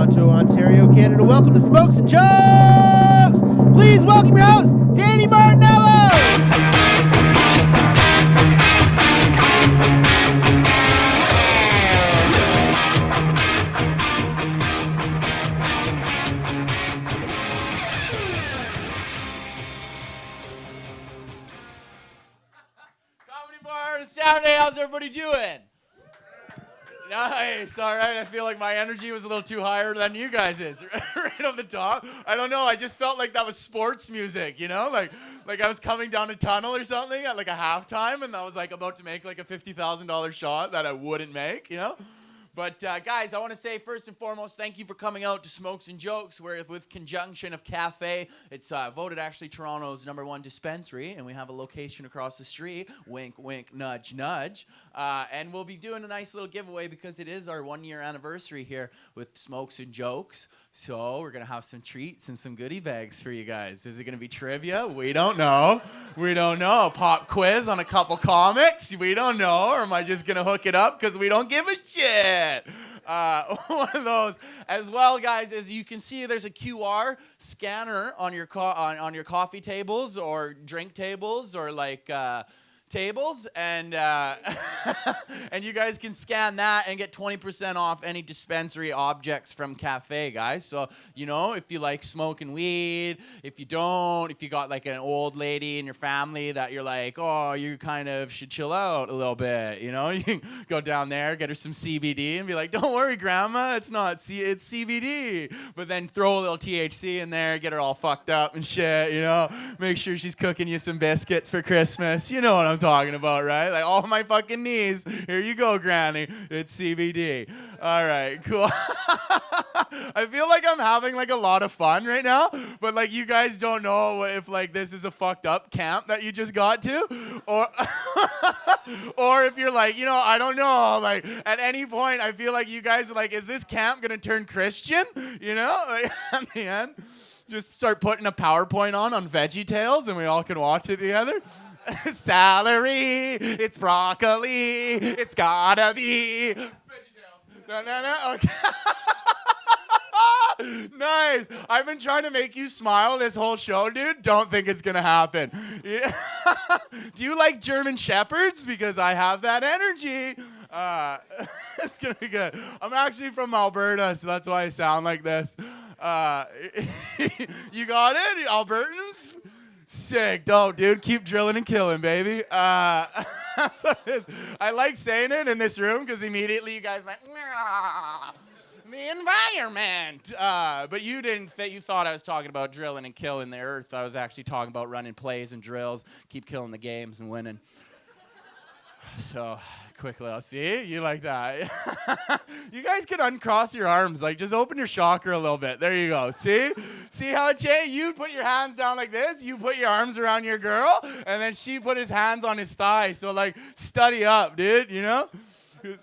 Toronto, Ontario, Canada. Welcome to Smokes and Jokes! Please welcome your host, Danny Martinello! Comedy Bar Saturday, how's everybody doing? Nice, all right. I feel like my energy was a little too higher than you guys is. Right off the top. I don't know, I just felt like that was sports music, you know? Like I was coming down a tunnel or something at like a halftime, and I was like about to make like a $50,000 shot that I wouldn't make, you know? But guys, I want to say first and foremost, thank you for coming out to Smokes and Jokes. We're with conjunction of Cafe. It's voted actually Toronto's #1 dispensary, and we have a location across the street. Wink, wink, nudge, nudge. And we'll be doing a nice little giveaway because it is our 1-year anniversary here with Smokes and Jokes. So we're going to have some treats and some goodie bags for you guys. Is it going to be trivia? We don't know. We don't know. Pop quiz on a couple comics? We don't know. Or am I just going to hook it up because we don't give a shit? One of those. As well, guys, as you can see, there's a QR scanner on your on your coffee tables or drink tables or like tables, and and you guys can scan that and get 20% off any dispensary objects from Cafe, guys. So, you know, if you like smoking weed, if you don't, if you got like an old lady in your family that you're like, oh, you kind of should chill out a little bit, you know, you can go down there, get her some CBD and be like, don't worry, grandma, it's not it's CBD. But then throw a little THC in there, get her all fucked up and shit, you know, make sure she's cooking you some biscuits for Christmas. You know what I'm talking about, right? Like, all my fucking knees. Here you go, Granny. It's CBD. All right, cool. I feel like I'm having like a lot of fun right now, but like you guys don't know if like this is a fucked up camp that you just got to, or or if you're like, you know, I don't know. Like at any point, I feel like you guys are like, is this camp gonna turn Christian? You know, like at the end, just start putting a PowerPoint on VeggieTales, and we all can watch it together. Celery, it's broccoli, it's gotta be VeggieTales. No, okay. Nice. I've been trying to make you smile this whole show, dude. Don't think it's gonna happen. Yeah. Do you like German Shepherds? Because I have that energy. It's gonna be good. I'm actually from Alberta, so that's why I sound like this. You got it, Albertans? Sick. Dope, dude. Keep drilling and killing, baby. I like saying it in this room because immediately you guys went, the environment. But you didn't think, you thought I was talking about drilling and killing the earth. I was actually talking about running plays and drills, keep killing the games and winning. So, quickly, I'll see. You like that. You guys can uncross your arms. Like, just open your chakra a little bit. There you go. See? See how it changed? You put your hands down like this. You put your arms around your girl. And then she put his hands on his thigh. So, like, study up, dude. You know? You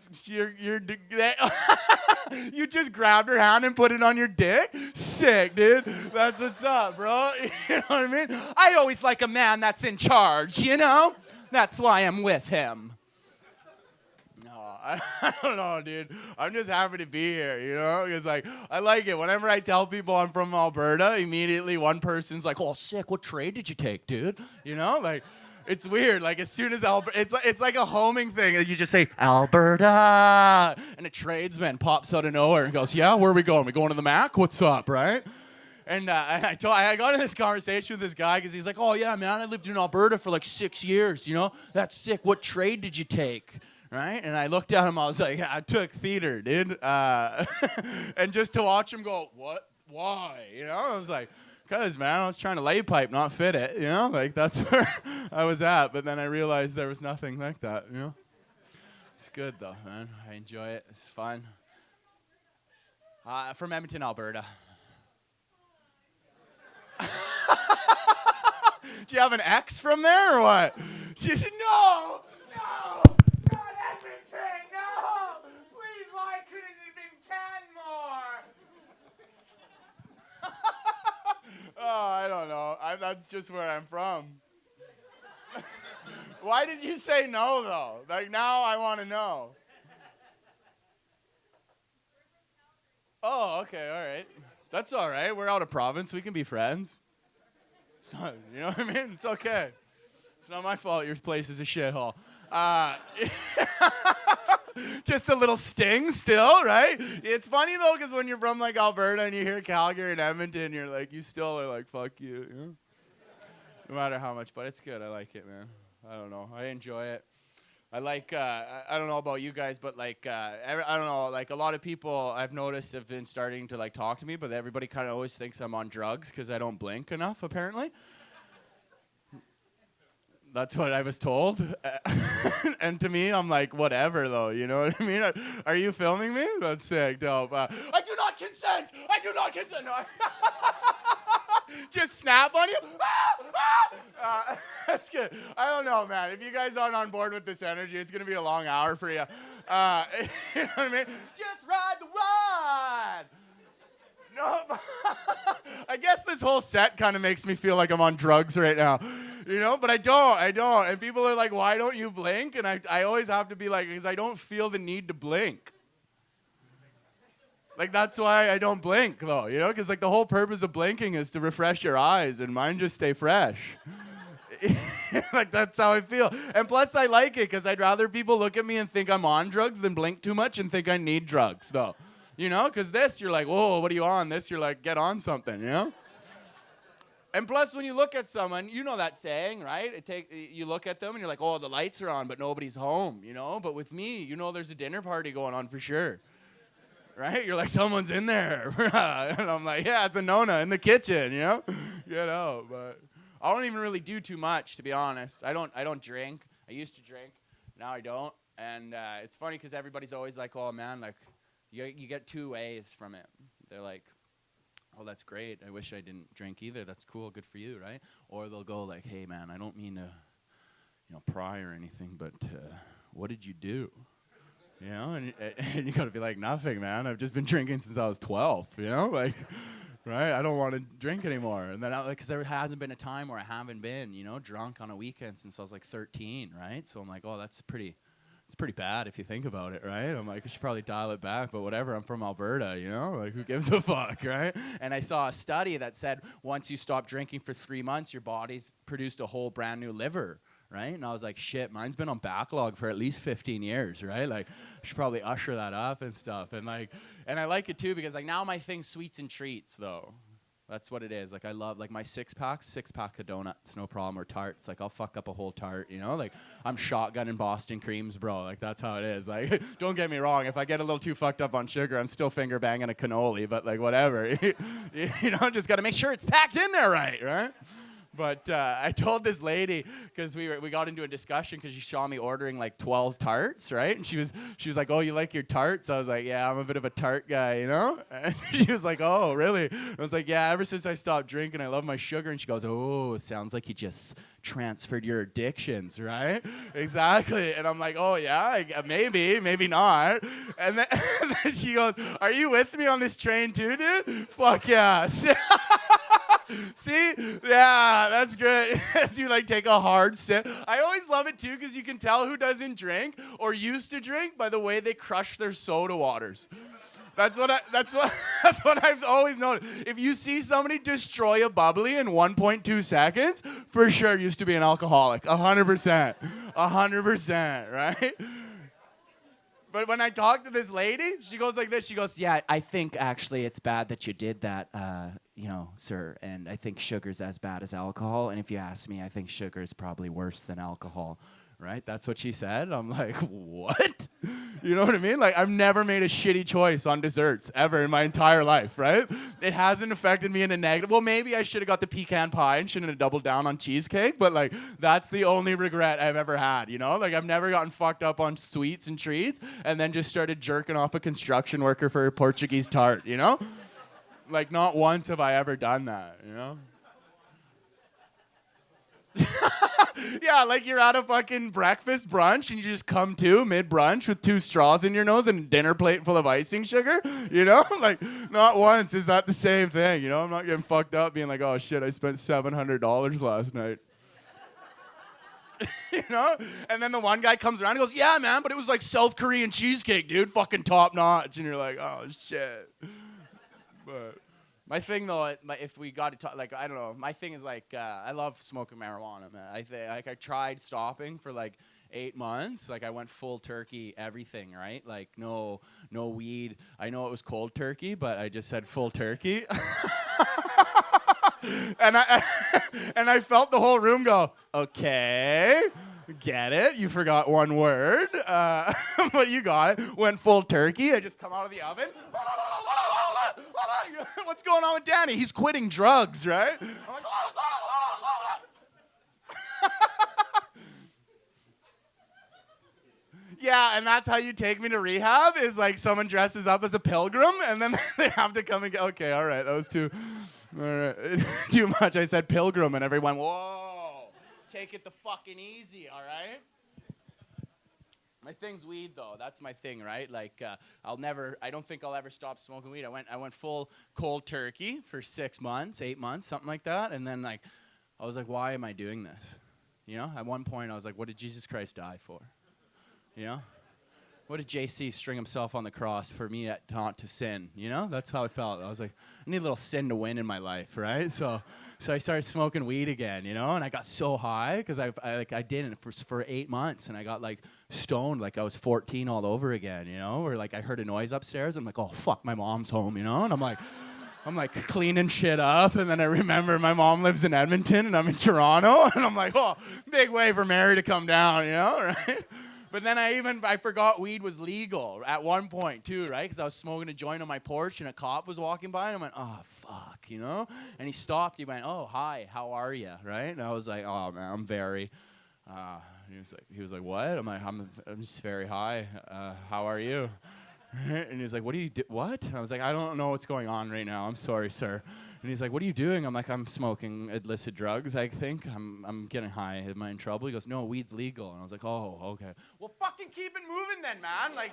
just grabbed her hand and put it on your dick? Sick, dude. That's what's up, bro. You know what I mean? I always like a man that's in charge, you know? That's why I'm with him. I don't know, dude. I'm just happy to be here, you know? Because, like, I like it. Whenever I tell people I'm from Alberta, immediately one person's like, oh, sick, what trade did you take, dude? You know? Like, it's weird. Like, as soon as it's like a homing thing. You just say, Alberta. And a tradesman pops out of nowhere and goes, yeah, where are we going? We going to the Mac? What's up, right? And I got in this conversation with this guy because he's like, oh, yeah, man, I lived in Alberta for like 6 years, you know? That's sick. What trade did you take? Right? And I looked at him, I was like, I took theater, dude. And just to watch him go, what? Why? You know? I was like, because, man, I was trying to lay pipe, not fit it, you know? Like, that's where I was at. But then I realized there was nothing like that, you know? It's good, though, man. I enjoy it. It's fun. From Edmonton, Alberta. Do you have an ex from there or what? She said, no, not Edmonton, no. Please, why couldn't it have been Canmore? Oh, I don't know. That's just where I'm from. Why did you say no, though? Like, now I want to know. Oh, okay, all right. That's all right. We're out of province. We can be friends. It's not, you know what I mean? It's okay. It's not my fault your place is a shithole. Just a little sting still, right? It's funny, though, because when you're from, like, Alberta and you hear Calgary and Edmonton, you're like, you still are like, fuck you, you know? No matter how much, but it's good. I like it, man. I don't know. I enjoy it. I like, I don't know about you guys, but like, I don't know, like a lot of people I've noticed have been starting to like talk to me, but everybody kind of always thinks I'm on drugs because I don't blink enough, apparently. That's what I was told. And to me, I'm like, whatever, though. You know what I mean? Are you filming me? That's sick, dope. I do not consent. I do not consent. No. Just snap on you. That's good. I don't know, man. If you guys aren't on board with this energy, it's going to be a long hour for you. You know what I mean? Just ride the ride. No, I guess this whole set kind of makes me feel like I'm on drugs right now, you know, but I don't. And people are like, why don't you blink? And I always have to be like, because I don't feel the need to blink. Like, that's why I don't blink, though, you know, because like the whole purpose of blinking is to refresh your eyes and mine just stay fresh. Like, that's how I feel. And plus, I like it because I'd rather people look at me and think I'm on drugs than blink too much and think I need drugs, though. You know, because this, you're like, whoa, what are you on? This, you're like, get on something, you know? And plus, when you look at someone, you know that saying, right? You look at them and you're like, oh, the lights are on, but nobody's home, you know? But with me, you know there's a dinner party going on for sure, right? You're like, someone's in there. And I'm like, yeah, it's a Nona in the kitchen, you know? Get out. But I don't even really do too much, to be honest. I don't drink. I used to drink. Now I don't. And it's funny because everybody's always like, oh, man, like, you get two ways from it. They're like, oh, that's great. I wish I didn't drink either. That's cool. Good for you, right? Or they'll go like, hey, man, I don't mean to, pry or anything, but what did you do? You know, and you got to be like, nothing, man. I've just been drinking since I was 12, you know? Like, right? I don't want to drink anymore. And then, because there hasn't been a time where I haven't been, drunk on a weekend since I was like 13, right? So I'm like, oh, it's pretty bad if you think about it, right? I'm like, I should probably dial it back, but whatever, I'm from Alberta, like, who gives a fuck, right? And I saw a study that said once you stop drinking for 3 months, your body's produced a whole brand new liver, right? And I was like, shit, mine's been on backlog for at least 15 years, right? Like, I should probably usher that up and stuff. And I like it too because, like, now my thing's sweets and treats, though. That's what it is. Like, I love, like, my six-pack of donuts, no problem, or tarts. Like, I'll fuck up a whole tart, Like, I'm shotgunning Boston creams, bro. Like, that's how it is. Like, don't get me wrong. If I get a little too fucked up on sugar, I'm still finger-banging a cannoli. But, like, whatever. Just got to make sure it's packed in there right? But I told this lady, because we got into a discussion because she saw me ordering like 12 tarts, right? And she was like, oh, you like your tarts? I was like, yeah, I'm a bit of a tart guy, And she was like, oh, really? I was like, yeah, ever since I stopped drinking, I love my sugar. And she goes, oh, sounds like you just transferred your addictions, right? Exactly. And I'm like, oh, yeah, maybe not. And then she goes, are you with me on this train too, dude? Fuck yeah. See? Yeah, that's good. As you like take a hard sip. I always love it too because you can tell who doesn't drink or used to drink by the way they crush their soda waters. That's what I've always noticed. If you see somebody destroy a bubbly in 1.2 seconds, for sure used to be an alcoholic. 100%. 100%, right? But when I talk to this lady, she goes like this. She goes, yeah, I think actually it's bad that you did that, sir. And I think sugar's as bad as alcohol. And if you ask me, I think sugar is probably worse than alcohol. Right? That's what she said. I'm like, what? You know what I mean? Like, I've never made a shitty choice on desserts ever in my entire life, right? It hasn't affected me in a negative. Well, maybe I should have got the pecan pie and shouldn't have doubled down on cheesecake, but, like, that's the only regret I've ever had, Like, I've never gotten fucked up on sweets and treats and then just started jerking off a construction worker for a Portuguese tart, Like, not once have I ever done that, Yeah, like you're at a fucking breakfast brunch and you just come to mid-brunch with 2 straws in your nose and a dinner plate full of icing sugar, Like, not once is that the same thing, I'm not getting fucked up being like, oh, shit, I spent $700 last night. And then the one guy comes around and goes, yeah, man, but it was like South Korean cheesecake, dude, fucking top notch. And you're like, oh, shit. But my thing though, if we got to talk, like I don't know, my thing is like I love smoking marijuana, man. I tried stopping for like 8 months. Like I went full turkey, everything, right? Like no weed. I know it was cold turkey, but I just said full turkey. and I felt the whole room go, okay, get it. You forgot one word, but you got it. Went full turkey. I just come out of the oven. What's going on with Danny? He's quitting drugs, right? I'm like, yeah, and that's how you take me to rehab, is like someone dresses up as a pilgrim, and then they have to come and go, okay, all right, that was too much. I said pilgrim, and everyone, whoa, take it the fucking easy, all right? My thing's weed, though. That's my thing, right? Like, I don't think I'll ever stop smoking weed. I went full cold turkey for 6 months, 8 months, something like that. And then, like, I was like, why am I doing this? You know, at one point, I was like, what did Jesus Christ die for? You know? What did JC string himself on the cross for me not to sin? You know? That's how I felt. I was like, I need a little sin to win in my life, right? So I started smoking weed again, you know? And I got so high because I did it for 8 months, and I got like stoned like I was 14 all over again, you know? Or like I heard a noise upstairs. I'm like, oh fuck, my mom's home, you know? And I'm like cleaning shit up, and then I remember my mom lives in Edmonton and I'm in Toronto, and I'm like, oh, big way for Mary to come down, you know? Right? But then I forgot weed was legal at one point too, right? Because I was smoking a joint on my porch and a cop was walking by, and I went, oh, fuck, you know? And he stopped. He went, oh, hi, how are you, right? And I was like, oh, man, I'm very, he was like, what? I'm like, I'm just very high. How are you? And he's like, what do you do? What? And I was like, I don't know what's going on right now. I'm sorry, sir. And he's like, what are you doing? I'm like, I'm smoking illicit drugs, I think. I'm getting high. Am I in trouble? He goes, no, weed's legal. And I was like, oh, okay. Well, fucking keep it moving then, man. Like,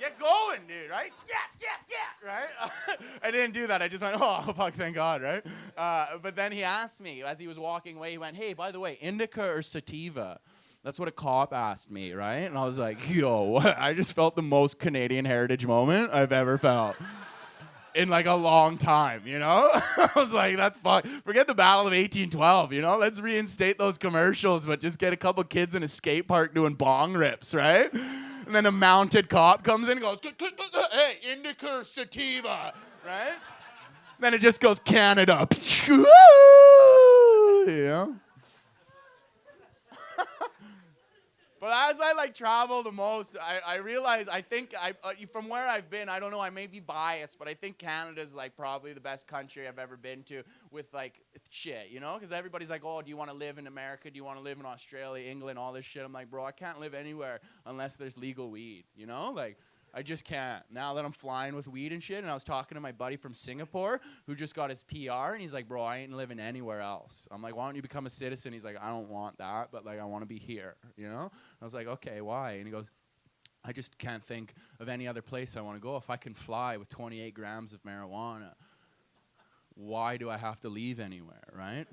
get going, dude, right? Yeah, right? I didn't do that. I just went, oh, fuck, thank God, right? But then he asked me, as he was walking away, he went, hey, by the way, indica or sativa? That's what a cop asked me, right? And I was like, yo, I just felt the most Canadian heritage moment I've ever felt in like a long time, you know? I was like, that's fuck. Forget the Battle of 1812, you know? Let's reinstate those commercials, but just get a couple kids in a skate park doing bong rips, right? And then a mounted cop comes in and goes, hey, indica or sativa, right? Then it just goes Canada. You know? But as I like travel the most, I realize from where I've been, I don't know, I may be biased, but I think Canada's like probably the best country I've ever been to with like shit, you know? Because everybody's like, oh, do you want to live in America? Do you want to live in Australia, England, all this shit? I'm like, bro, I can't live anywhere unless there's legal weed, you know? Like, I just can't. Now that I'm flying with weed and shit, and I was talking to my buddy from Singapore who just got his PR, and he's like, bro, I ain't living anywhere else. I'm like, why don't you become a citizen? He's like, I don't want that, but like, I want to be here, you know? I was like, okay, why? And he goes, I just can't think of any other place I want to go. If I can fly with 28 grams of marijuana, why do I have to leave anywhere, right?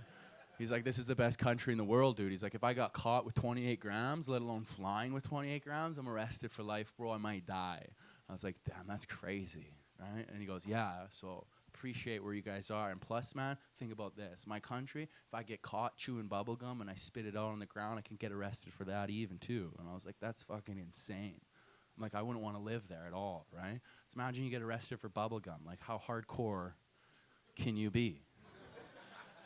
He's like, this is the best country in the world, dude. He's like, if I got caught with 28 grams, let alone flying with 28 grams, I'm arrested for life, bro. I might die. I was like, damn, that's crazy, right? And he goes, yeah, so appreciate where you guys are. And plus, man, think about this. My country, if I get caught chewing bubble gum and I spit it out on the ground, I can get arrested for that even, too. And I was like, that's fucking insane. I'm like, I wouldn't want to live there at all, right? So imagine you get arrested for bubble gum. Like, how hardcore can you be?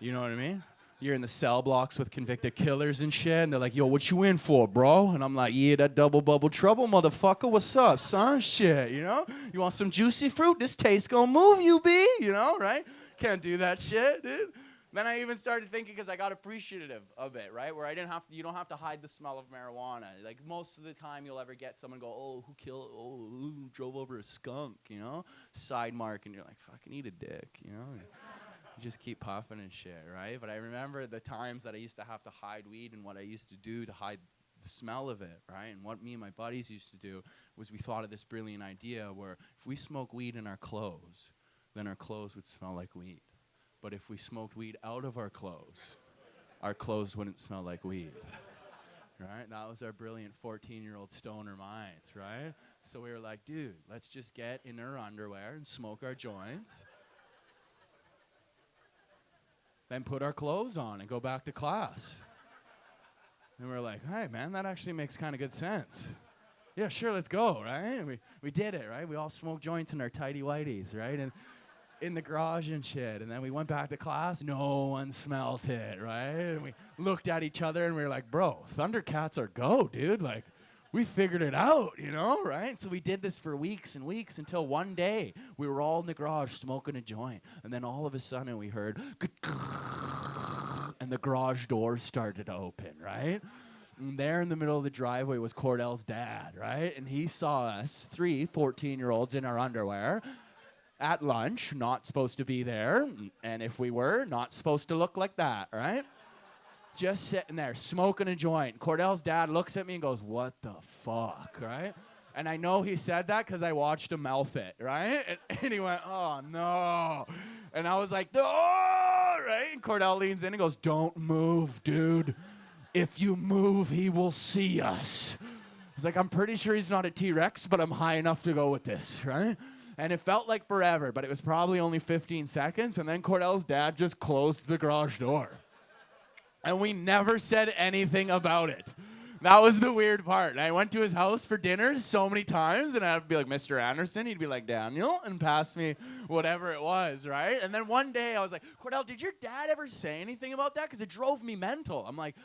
You know what I mean? You're in the cell blocks with convicted killers and shit, and they're like, yo, what you in for, bro? And I'm like, yeah, that double bubble trouble, motherfucker. What's up, son? Shit, you know? You want some juicy fruit? This taste gonna move you, B, you know, right? Can't do that shit, dude. Then I even started thinking, because I got appreciative of it, right? Where you don't have to hide the smell of marijuana. Like, most of the time you'll ever get someone go, oh, who drove over a skunk, you know? Side mark, and you're like, fucking eat a dick, you know? You just keep puffing and shit, right? But I remember the times that I used to have to hide weed and what I used to do to hide the smell of it, right? And what me and my buddies used to do was we thought of this brilliant idea where if we smoke weed in our clothes, then our clothes would smell like weed. But if we smoked weed out of our clothes wouldn't smell like weed, right? That was our brilliant 14-year-old stoner minds, right? So we were like, dude, let's just get in our underwear and smoke our joints. then put our clothes on and go back to class. And we're like, hey, man, that actually makes kind of good sense. Yeah, sure, let's go, right? And we did it, right? We all smoked joints in our tighty whities, right? And in the garage and shit. And then we went back to class. No one smelt it, right? And we looked at each other and we were like, bro, Thundercats are go, dude. Like, we figured it out, you know, right? So we did this for weeks and weeks until one day we were all in the garage smoking a joint. And then all of a sudden we heard, and the garage doors started to open, right? And there in the middle of the driveway was Cordell's dad, right? And he saw us, 3 14-year-olds in our underwear, at lunch, not supposed to be there, and if we were, not supposed to look like that, right? Just sitting there, smoking a joint. Cordell's dad looks at me and goes, what the fuck, right? And I know he said that because I watched him mouth it, right? And he went, oh, no. And I was like, no, right? And Cordell leans in and goes, don't move, dude. If you move, he will see us. He's like, I'm pretty sure he's not a T-Rex, but I'm high enough to go with this, right? And it felt like forever, but it was probably only 15 seconds, and then Cordell's dad just closed the garage door. And we never said anything about it. That was the weird part. And I went to his house for dinner so many times, and I'd be like, Mr. Anderson, he'd be like, Daniel, and pass me whatever it was, right? And then one day I was like, Cordell, did your dad ever say anything about that? Because it drove me mental. I'm like,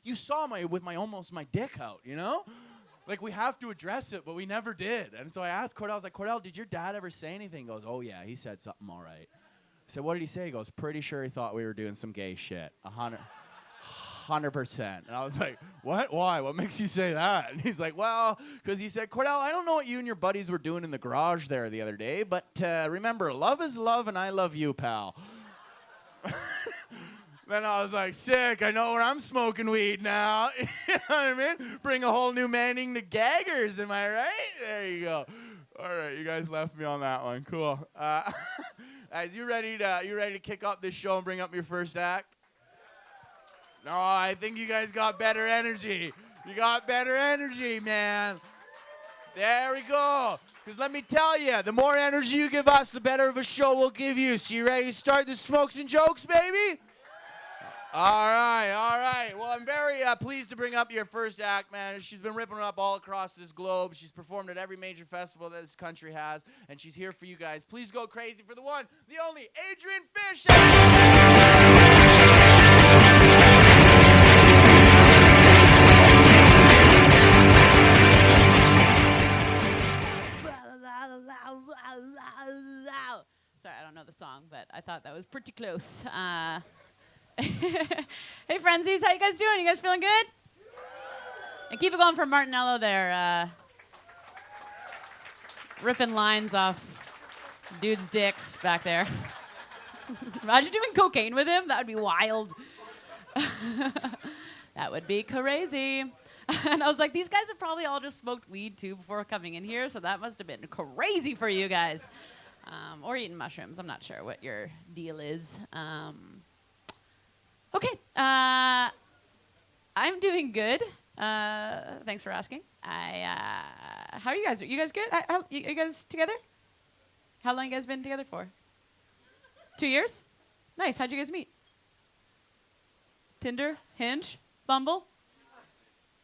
you saw almost my dick out, you know? Like, we have to address it, but we never did. And so I asked Cordell, I was like, Cordell, did your dad ever say anything? He goes, oh, yeah, he said something all right. I said, what did he say? He goes, pretty sure he thought we were doing some gay shit. 100%. And I was like, what? Why? What makes you say that? And he's like, well, because he said, Cordell, I don't know what you and your buddies were doing in the garage there the other day, but remember, love is love, and I love you, pal. Then I was like, sick, I know where I'm smoking weed now. You know what I mean? Bring a whole new meaning to gaggers, am I right? There you go. All right, you guys left me on that one. Cool. Guys, you ready to kick off this show and bring up your first act? No, I think you guys got better energy. You got better energy, man. There we go. Because let me tell you, the more energy you give us, the better of a show we'll give you. So you ready to start the smokes and jokes, baby? All right. Well, I'm very pleased to bring up your first act, man. She's been ripping it up all across this globe. She's performed at every major festival that this country has, and she's here for you guys. Please go crazy for the one, the only, Adrian Fish. Sorry, I don't know the song, but I thought that was pretty close. Hey, friendsies, how you guys doing? You guys feeling good? And keep it going for Martinello there. Ripping lines off dudes' dicks back there. Imagine doing cocaine with him. That would be wild. That would be crazy. And I was like, these guys have probably all just smoked weed, too, before coming in here, so that must have been crazy for you guys. Or eating mushrooms. I'm not sure what your deal is. Okay. I'm doing good. Thanks for asking. How are you guys? You guys good? You guys together? How long you guys been together for? 2 years? Nice. How'd you guys meet? Tinder? Hinge? Bumble?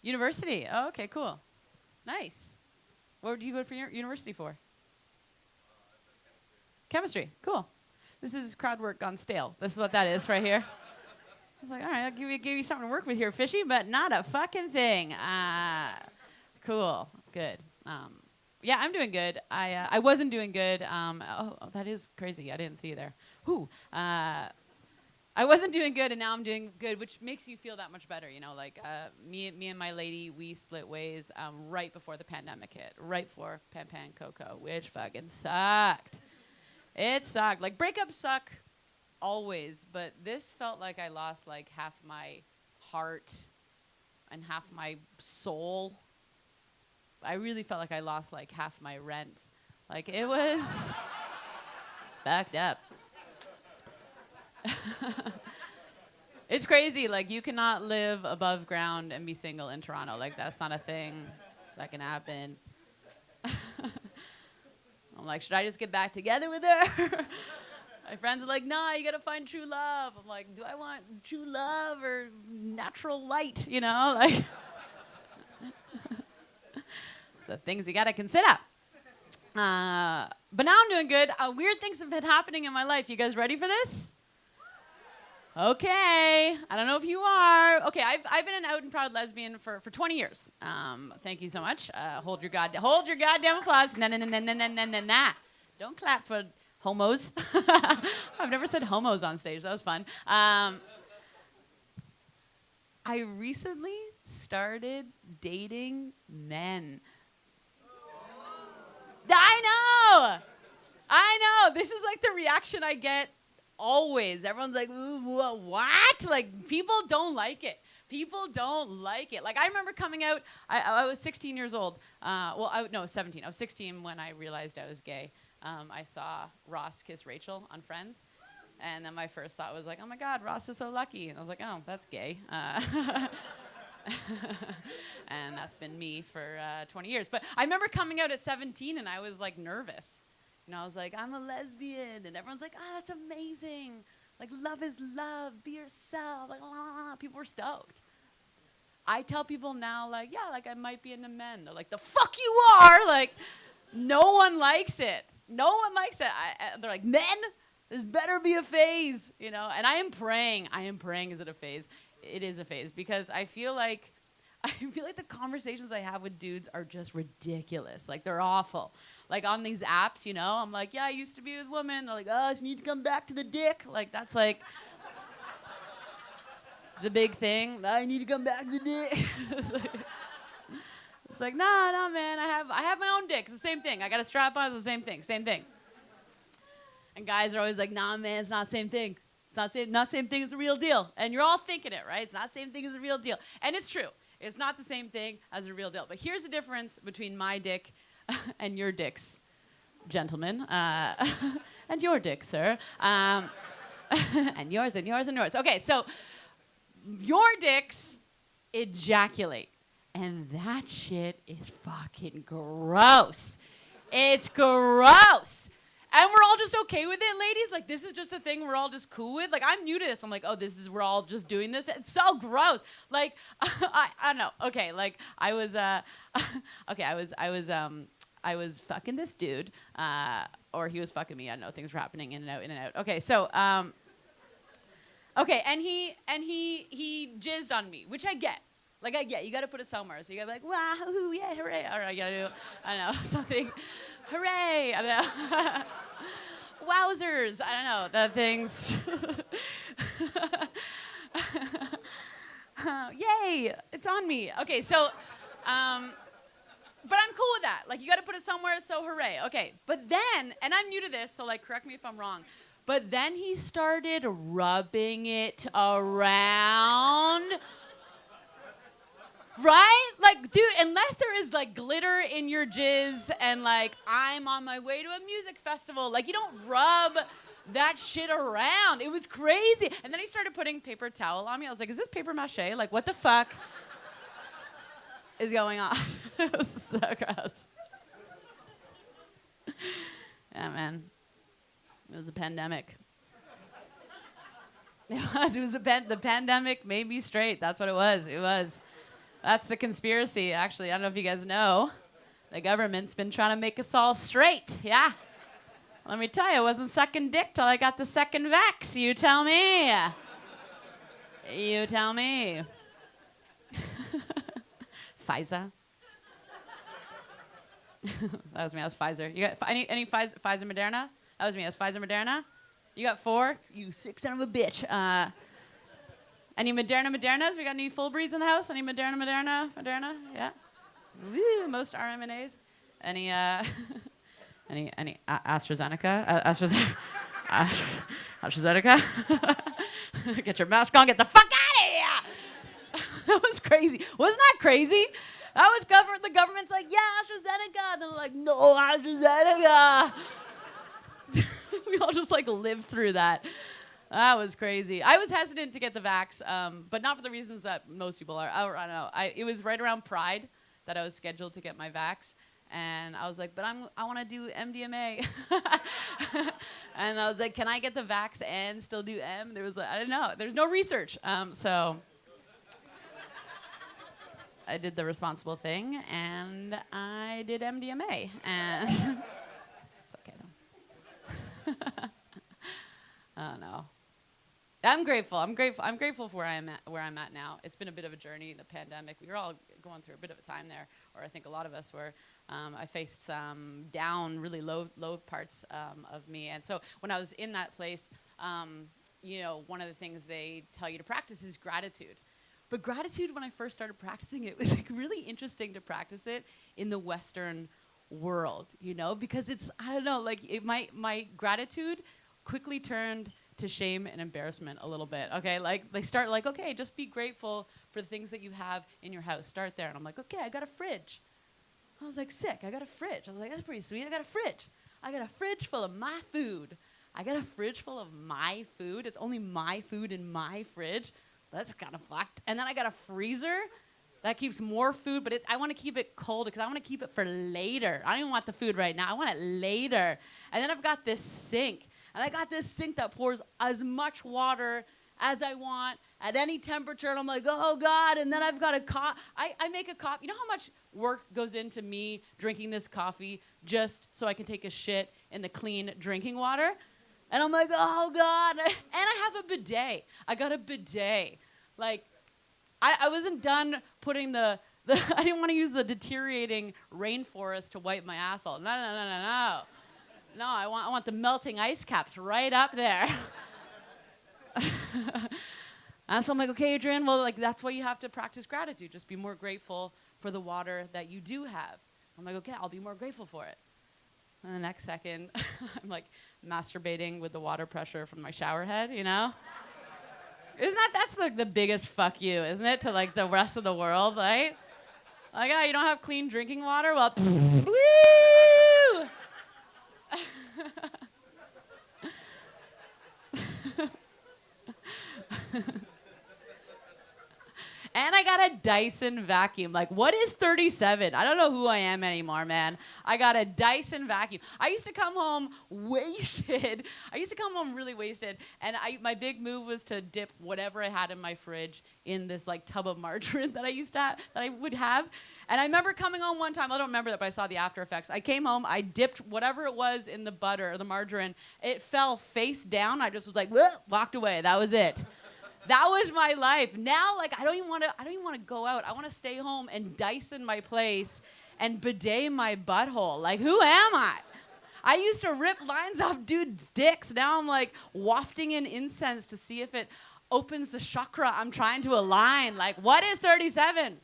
University. Oh, okay, cool. Nice. What did you go for university for? Chemistry. Cool. This is crowd work gone stale. This is what that is right here. I was like, all right, I'll give you something to work with here, fishy, but not a fucking thing. Cool. Good. Yeah, I'm doing good. I wasn't doing good. Oh, that is crazy. I didn't see you there. Whew. I wasn't doing good, and now I'm doing good, which makes you feel that much better, you know. Like me and my lady, we split ways right before the pandemic hit, right before Pan Coco, which fucking sucked. It sucked. Like breakups suck always, but this felt like I lost like half my heart and half my soul. I really felt like I lost like half my rent. Like it was fucked up. It's crazy. Like you cannot live above ground and be single in Toronto. Like that's not a thing that can happen. I'm like, should I just get back together with her? My friends are like, nah, you gotta find true love. I'm like, do I want true love or natural light? You know, like, so things you gotta consider. But now I'm doing good. Weird things have been happening in my life. You guys ready for this? Okay. I don't know if you are. Okay, I've been an out and proud lesbian for 20 years. Thank you so much. Hold your goddamn applause. Nah. Don't clap for homos. I've never said homos on stage. That was fun. I recently started dating men. I know. This is like the reaction I get always. Everyone's like, ooh, what? Like, people don't like it. Like, I remember coming out, I was 16 years old. 17. I was 16 when I realized I was gay. I saw Ross kiss Rachel on Friends. And then my first thought was like, oh my God, Ross is so lucky. And I was like, oh, that's gay. And that's been me for 20 years. But I remember coming out at 17 and I was like nervous. You know, I was like, I'm a lesbian. And everyone's like, oh, that's amazing. Like, love is love. Be yourself. Like, people were stoked. I tell people now, like, yeah, like I might be into men. They're like, the fuck you are. Like, no one likes it. They're like, men? This better be a phase, you know? And I am praying, is it a phase? It is a phase because I feel like the conversations I have with dudes are just ridiculous. Like, they're awful. Like, on these apps, you know, I'm like, yeah, I used to be with women. They're like, oh, you need to come back to the dick. Like, that's like the big thing. I need to come back to the dick. It's like, no, man, I have my own dick. It's the same thing. I got a strap on. It's the same thing. And guys are always like, nah, man, it's not the same thing. It's not same thing as the real deal. And you're all thinking it, right? It's not the same thing as the real deal. And it's true. It's not the same thing as the real deal. But here's the difference between my dick and your dicks, gentlemen. And your dick, sir. And yours. Okay, so your dicks ejaculate. And that shit is fucking gross. It's gross. And we're all just okay with it, ladies. Like, this is just a thing we're all just cool with. Like, I'm new to this. I'm like, oh, we're all just doing this. It's so gross. Like, I don't know. Okay, like, I was fucking this dude, or he was fucking me. I don't know. Things were happening in and out. Okay, so, and he jizzed on me, which I get. Like, you gotta put it somewhere. So you gotta be like, wow, yeah, hooray. All right, you gotta do, I don't know, something. Hooray, I don't know. Wowzers, I don't know, the things. Yay, it's on me. Okay, so, but I'm cool with that. Like, you gotta put it somewhere, so hooray. Okay, but then, and I'm new to this, so like, correct me if I'm wrong, but then he started rubbing it around. Right? Like, dude, unless there is, like, glitter in your jizz and, like, I'm on my way to a music festival, like, you don't rub that shit around. It was crazy. And then he started putting paper towel on me. I was like, is this paper mache? Like, what the fuck is going on? It was so gross. Yeah, man. It was a pandemic. It was the pandemic made me straight. That's what it was. That's the conspiracy, actually. I don't know if you guys know. The government's been trying to make us all straight, yeah? Let me tell you, I wasn't sucking dick till I got the second vax. You tell me. Pfizer. That was me, I was Pfizer. You got any Pfizer, Moderna? That was me, I was Pfizer, Moderna. You got 4? You sick son of a bitch. Any Modernas? We got any full breeds in the house? Any Moderna? Yeah. Woo, most RMNAs. Any AstraZeneca? AstraZeneca? Get your mask on. Get the fuck out of here! That was crazy. Wasn't that crazy? That was the government's like, yeah, AstraZeneca. And they're like, no, AstraZeneca. We all just like lived through that. That was crazy. I was hesitant to get the vax, but not for the reasons that most people are. I don't know. It was right around Pride that I was scheduled to get my vax, And I was like, but I want to do MDMA. And I was like, can I get the vax and still do M? There was like, I don't know. There's no research. So I did the responsible thing, and I did MDMA. And it's okay, though. I don't know. I'm grateful. I'm grateful for where I'm at now. It's been a bit of a journey, the pandemic. We were all going through a bit of a time there, or I think a lot of us were. I faced some really low parts of me. And so when I was in that place, you know, one of the things they tell you to practice is gratitude. But gratitude, when I first started practicing it, was like really interesting to practice it in the Western world, you know, because it's, I don't know, like my gratitude quickly turned to shame and embarrassment a little bit, okay? Like, they start like, okay, just be grateful for the things that you have in your house. Start there. And I'm like, okay, I got a fridge. I was like, sick, I got a fridge. I was like, that's pretty sweet, I got a fridge. I got a fridge full of my food. I got a fridge full of my food. It's only my food in my fridge. That's kind of fucked. And then I got a freezer that keeps more food, but I want to keep it cold because I want to keep it for later. I don't even want the food right now. I want it later. And then I've got this sink. And I got this sink that pours as much water as I want at any temperature. And I'm like, oh, God. And then I've got I make a coffee. You know how much work goes into me drinking this coffee just so I can take a shit in the clean drinking water? And I'm like, oh, God. And I have a bidet. I got a bidet. Like, I wasn't done putting I didn't want to use the deteriorating rainforest to wipe my asshole. No. No, I want the melting ice caps right up there. And so I'm like, okay, Adrian, well, like, that's why you have to practice gratitude. Just be more grateful for the water that you do have. I'm like, okay, I'll be more grateful for it. And the next second, I'm like masturbating with the water pressure from my shower head, you know? That's like the biggest fuck you, isn't it, to like the rest of the world, right? Like, oh, you don't have clean drinking water? Well, woo! And I got a Dyson vacuum. Like, what is 37? I don't know who I am anymore, man. I got a Dyson vacuum. I used to come home wasted. I used to come home really wasted. And my big move was to dip whatever I had in my fridge in this, like, tub of margarine that I would have. And I remember coming home one time. I don't remember that, but I saw the after effects. I came home. I dipped whatever it was in the butter or the margarine. It fell face down. I just was like, walked away. That was it. That was my life. Now, like, I don't even want to go out. I want to stay home and Dyson my place and bidet my butthole. Like, who am I? I used to rip lines off dudes' dicks. Now I'm like wafting in incense to see if it opens the chakra I'm trying to align. Like, what is 37?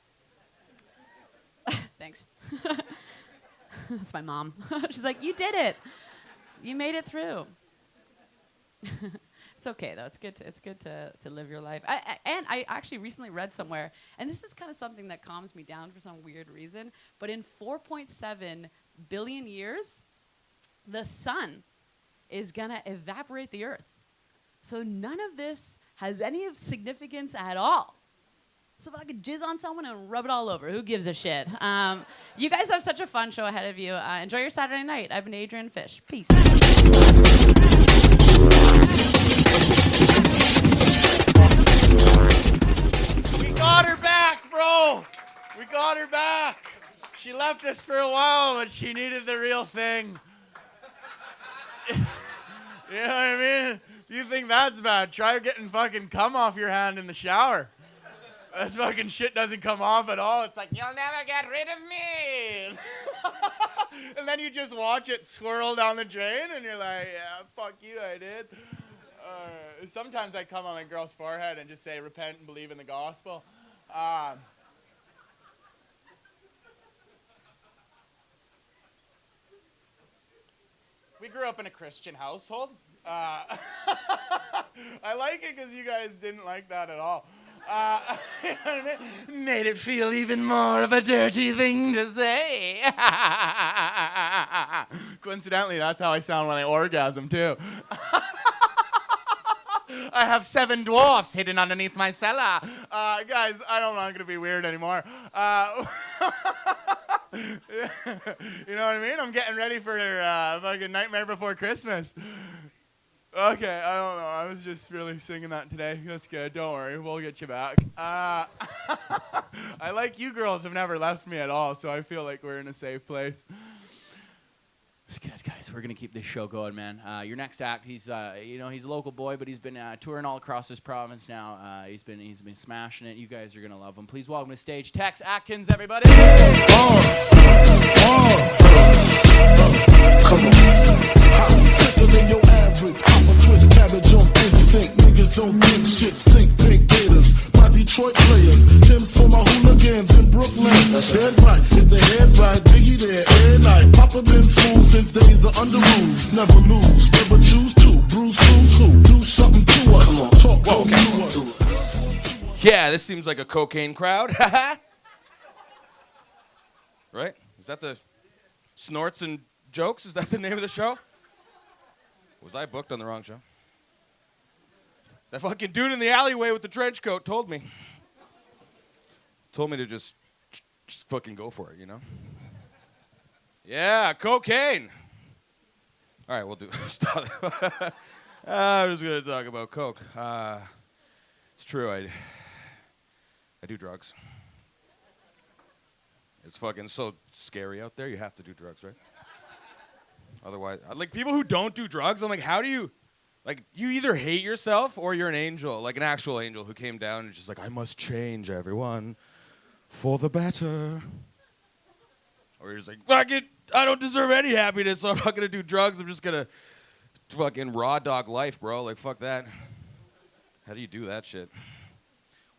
Thanks. That's my mom. She's like, you did it. You made it through. It's okay, though. It's good to live your life. And I actually recently read somewhere, and this is kind of something that calms me down for some weird reason, but in 4.7 billion years, the sun is going to evaporate the earth. So none of this has any of significance at all. So if I could jizz on someone and rub it all over, who gives a shit? You guys have such a fun show ahead of you. Enjoy your Saturday night. I've been Adrian Fish. Peace. We got her back, bro. We got her back. She left us for a while, but she needed the real thing. You know what I mean? If you think that's bad, try getting fucking cum off your hand in the shower. That fucking shit doesn't come off at all. It's like, you'll never get rid of me. And then you just watch it swirl down the drain, and you're like, yeah, fuck you, I did. Sometimes I come on a girl's forehead and just say, repent and believe in the gospel. We grew up in a Christian household. I like it because you guys didn't like that at all. Made it feel even more of a dirty thing to say. Coincidentally, that's how I sound when I orgasm, too. I have 7 dwarfs hidden underneath my cellar. Guys, I'm not going to be weird anymore. You know what I mean? I'm getting ready for fucking Nightmare Before Christmas. Okay, I don't know. I was just really singing that today. That's good. Don't worry. We'll get you back. I like you girls have never left me at all, so I feel like we're in a safe place. It's good, guys. We're going to keep this show going, man. Your next act, he's he's a local boy, but he's been touring all across this province now. He's been smashing it. You guys are going to love him. Please welcome to stage Tex Atkins, everybody. Come on. Sicker than your average. Pop a twist cabbage off instinct. Niggas don't think shit. Stink pink gators. My Detroit players. Tim's for my hooligans in Brooklyn. That's dead right. If the head right, Biggie there every night. Papa been school since days of under rules. Never lose. Never choose to. Bruise, cruise, who? Do something to us. Talk to us. Yeah, this seems like a cocaine crowd. Right? Is that the Snorts and Jokes? Is that the name of the show? Was I booked on the wrong show? That fucking dude in the alleyway with the trench coat told me. Told me to just fucking go for it, you know? Yeah, cocaine. All right, we'll do. Stop. I'm just gonna talk about coke. It's true. I do drugs. It's fucking so scary out there. You have to do drugs, right? Otherwise, like people who don't do drugs, I'm like, how do you, like, you either hate yourself or you're an angel, like an actual angel who came down and just like, I must change everyone for the better. Or you're just like, fuck it, I don't deserve any happiness, so I'm not gonna do drugs. I'm just gonna fucking raw dog life, bro. Like, fuck that. How do you do that shit?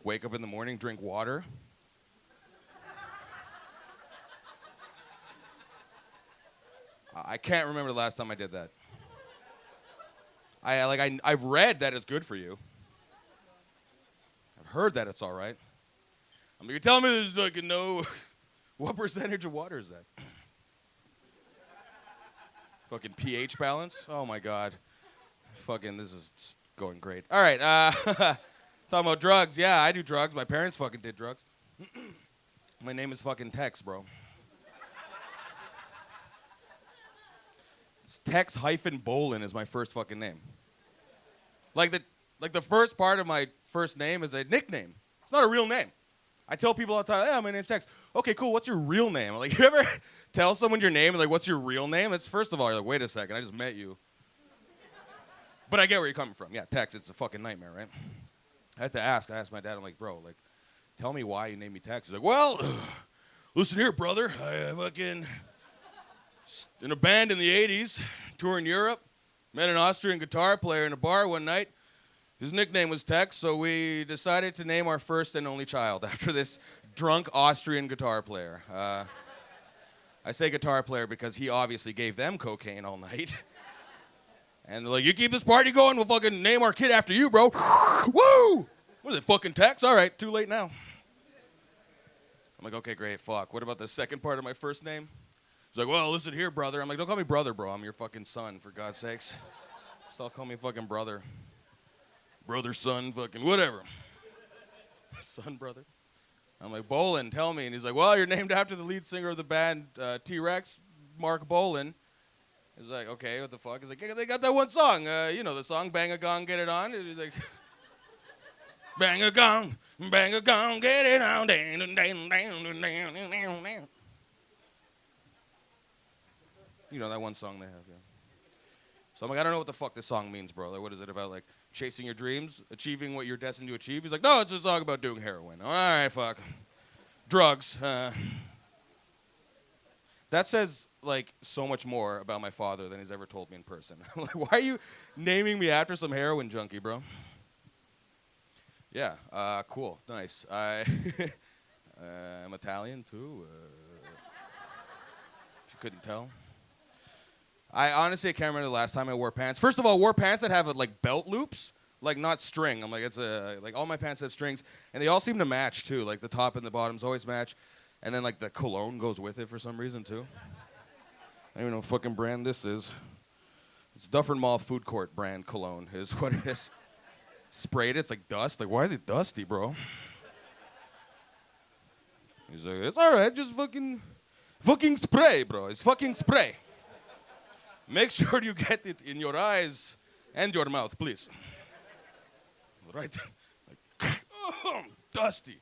Wake up in the morning, drink water. I can't remember the last time I did that. I've read that it's good for you. I've heard that it's all right. I mean, you're telling me there's like no. What percentage of water is that? Fucking pH balance? Oh my God. Fucking, this is going great. All right, talking about drugs. Yeah, I do drugs. My parents fucking did drugs. My name is fucking Tex, bro. Tex Bolin is my first fucking name. Like the first part of my first name is a nickname. It's not a real name. I tell people all the time, "Yeah, my name's Tex." Okay, cool. What's your real name? Like, you ever tell someone your name and like, what's your real name? It's first of all, you're like, wait a second, I just met you. But I get where you're coming from. Yeah, Tex, it's a fucking nightmare, right? I had to ask. I asked my dad. I'm like, bro, like, tell me why you named me Tex. He's like, well, listen here, brother. I fucking in a band in the '80s, touring Europe. Met an Austrian guitar player in a bar one night. His nickname was Tex, so we decided to name our first and only child after this drunk Austrian guitar player. I say guitar player because he obviously gave them cocaine all night. And they're like, you keep this party going, we'll fucking name our kid after you, bro. Woo! What is it, fucking Tex? All right, too late now. I'm like, okay, great, fuck. What about the second part of my first name? He's like, well, listen here, brother. I'm like, don't call me brother, bro. I'm your fucking son, for God's sakes. Still call me fucking brother. Brother, son, fucking whatever. Son, brother. I'm like, Bolin, tell me. And he's like, well, you're named after the lead singer of the band T-Rex, Mark Bolin. He's like, okay, what the fuck? He's like, yeah, they got that one song. You know the song, Bang a Gong, Get It On? And he's like, bang a gong, get it on. You know that one song they have, yeah. So I'm like, I don't know what the fuck this song means, bro. Like, what is it about, like, chasing your dreams, achieving what you're destined to achieve? He's like, no, it's a song about doing heroin. All right, fuck. Drugs. That says, like, so much more about my father than he's ever told me in person. I'm like, why are you naming me after some heroin junkie, bro? Yeah, cool, nice. I'm Italian, too, if you couldn't tell. I honestly can't remember the last time I wore pants. First of all, I wore pants that have like belt loops, like not string. I'm like, it's like all my pants have strings, and they all seem to match too. Like the top and the bottoms always match, and then like the cologne goes with it for some reason too. I don't even know what fucking brand this is. It's Dufferin Mall Food Court brand cologne is what it is. Sprayed it, it's like dust. Like, why is it dusty, bro? He's like, it's all right, just fucking Fucking spray, bro. It's fucking spray. Make sure you get it in your eyes and your mouth, please. Right? Like, dusty.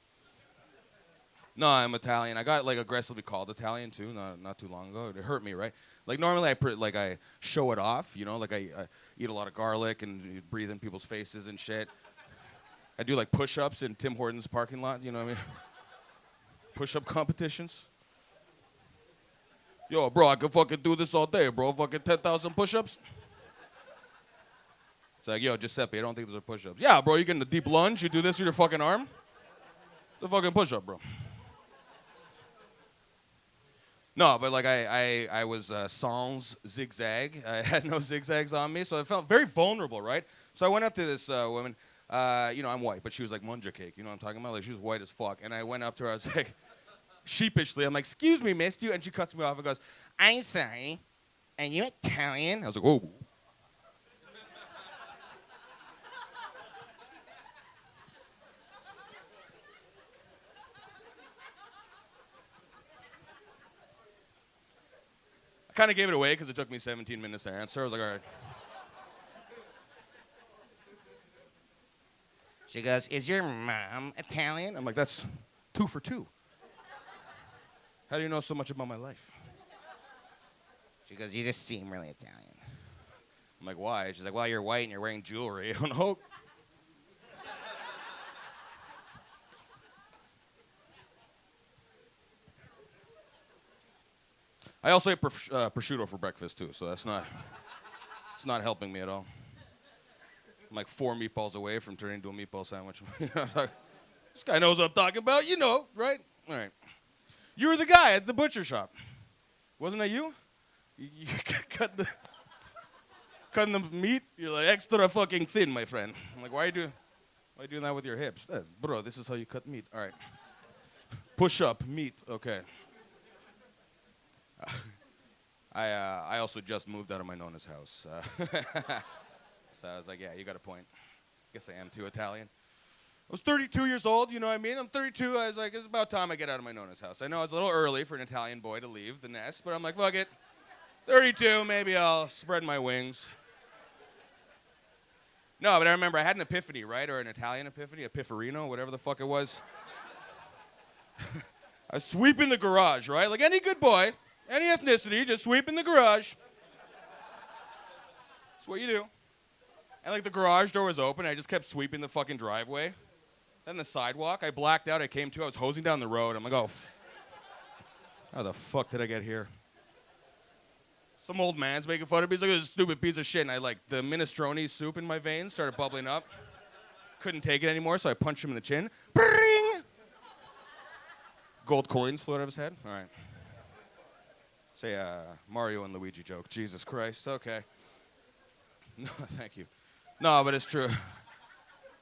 No, I'm Italian. I got like aggressively called Italian too, not too long ago. It hurt me, right? Like normally I show it off, you know, like I eat a lot of garlic and breathe in people's faces and shit. I do like push-ups in Tim Hortons parking lot, you know what I mean? Push-up competitions. Yo, bro, I can fucking do this all day, bro. Fucking 10,000 push-ups. It's like, yo, Giuseppe, I don't think those are push-ups. Yeah, bro, you get in a deep lunge, you do this with your fucking arm. It's a fucking push-up, bro. No, but like I was sans zigzag. I had no zigzags on me, so I felt very vulnerable, right? So I went up to this woman. You know, I'm white, but she was like munja cake. You know what I'm talking about? Like she was white as fuck. And I went up to her. I was like, sheepishly, I'm like, "Excuse me, miss, you?" And she cuts me off and goes, "I'm sorry. Are you Italian?" I was like, "Whoa." I kind of gave it away because it took me 17 minutes to answer. I was like, all right. She goes, "Is your mom Italian?" I'm like, that's 2 for 2. How do you know so much about my life? She goes, "You just seem really Italian." I'm like, why? She's like, "Well, you're white and you're wearing jewelry." I don't know. I also ate prosciutto for breakfast too, so it's not helping me at all. I'm like 4 meatballs away from turning into a meatball sandwich. This guy knows what I'm talking about, you know, right? All right. You were the guy at the butcher shop. Wasn't that you? You cutting the meat? You're like extra fucking thin, my friend. I'm like, why are you doing that with your hips? Bro, this is how you cut meat. All right. Push up, meat, okay. I also just moved out of my Nona's house. So I was like, yeah, you got a point. Guess I am too Italian. I was 32 years old, you know what I mean? I'm 32. I was like, it's about time I get out of my Nona's house. I know it's a little early for an Italian boy to leave the nest, but I'm like, fuck it. 32, maybe I'll spread my wings. No, but I remember I had an epiphany, right? Or an Italian epiphany, epipherino, whatever the fuck it was. I was sweeping the garage, right? Like any good boy, any ethnicity, just sweeping the garage. That's what you do. And like the garage door was open, I just kept sweeping the fucking driveway. Then the sidewalk, I blacked out, I was hosing down the road. I'm like, oh, how the fuck did I get here? Some old man's making fun of me. He's like, this stupid piece of shit. And I like, the minestrone soup in my veins started bubbling up. Couldn't take it anymore, so I punched him in the chin. Bring! Gold coins flew out of his head. All right. Say Mario and Luigi joke. Jesus Christ. Okay. No, thank you. No, but it's true.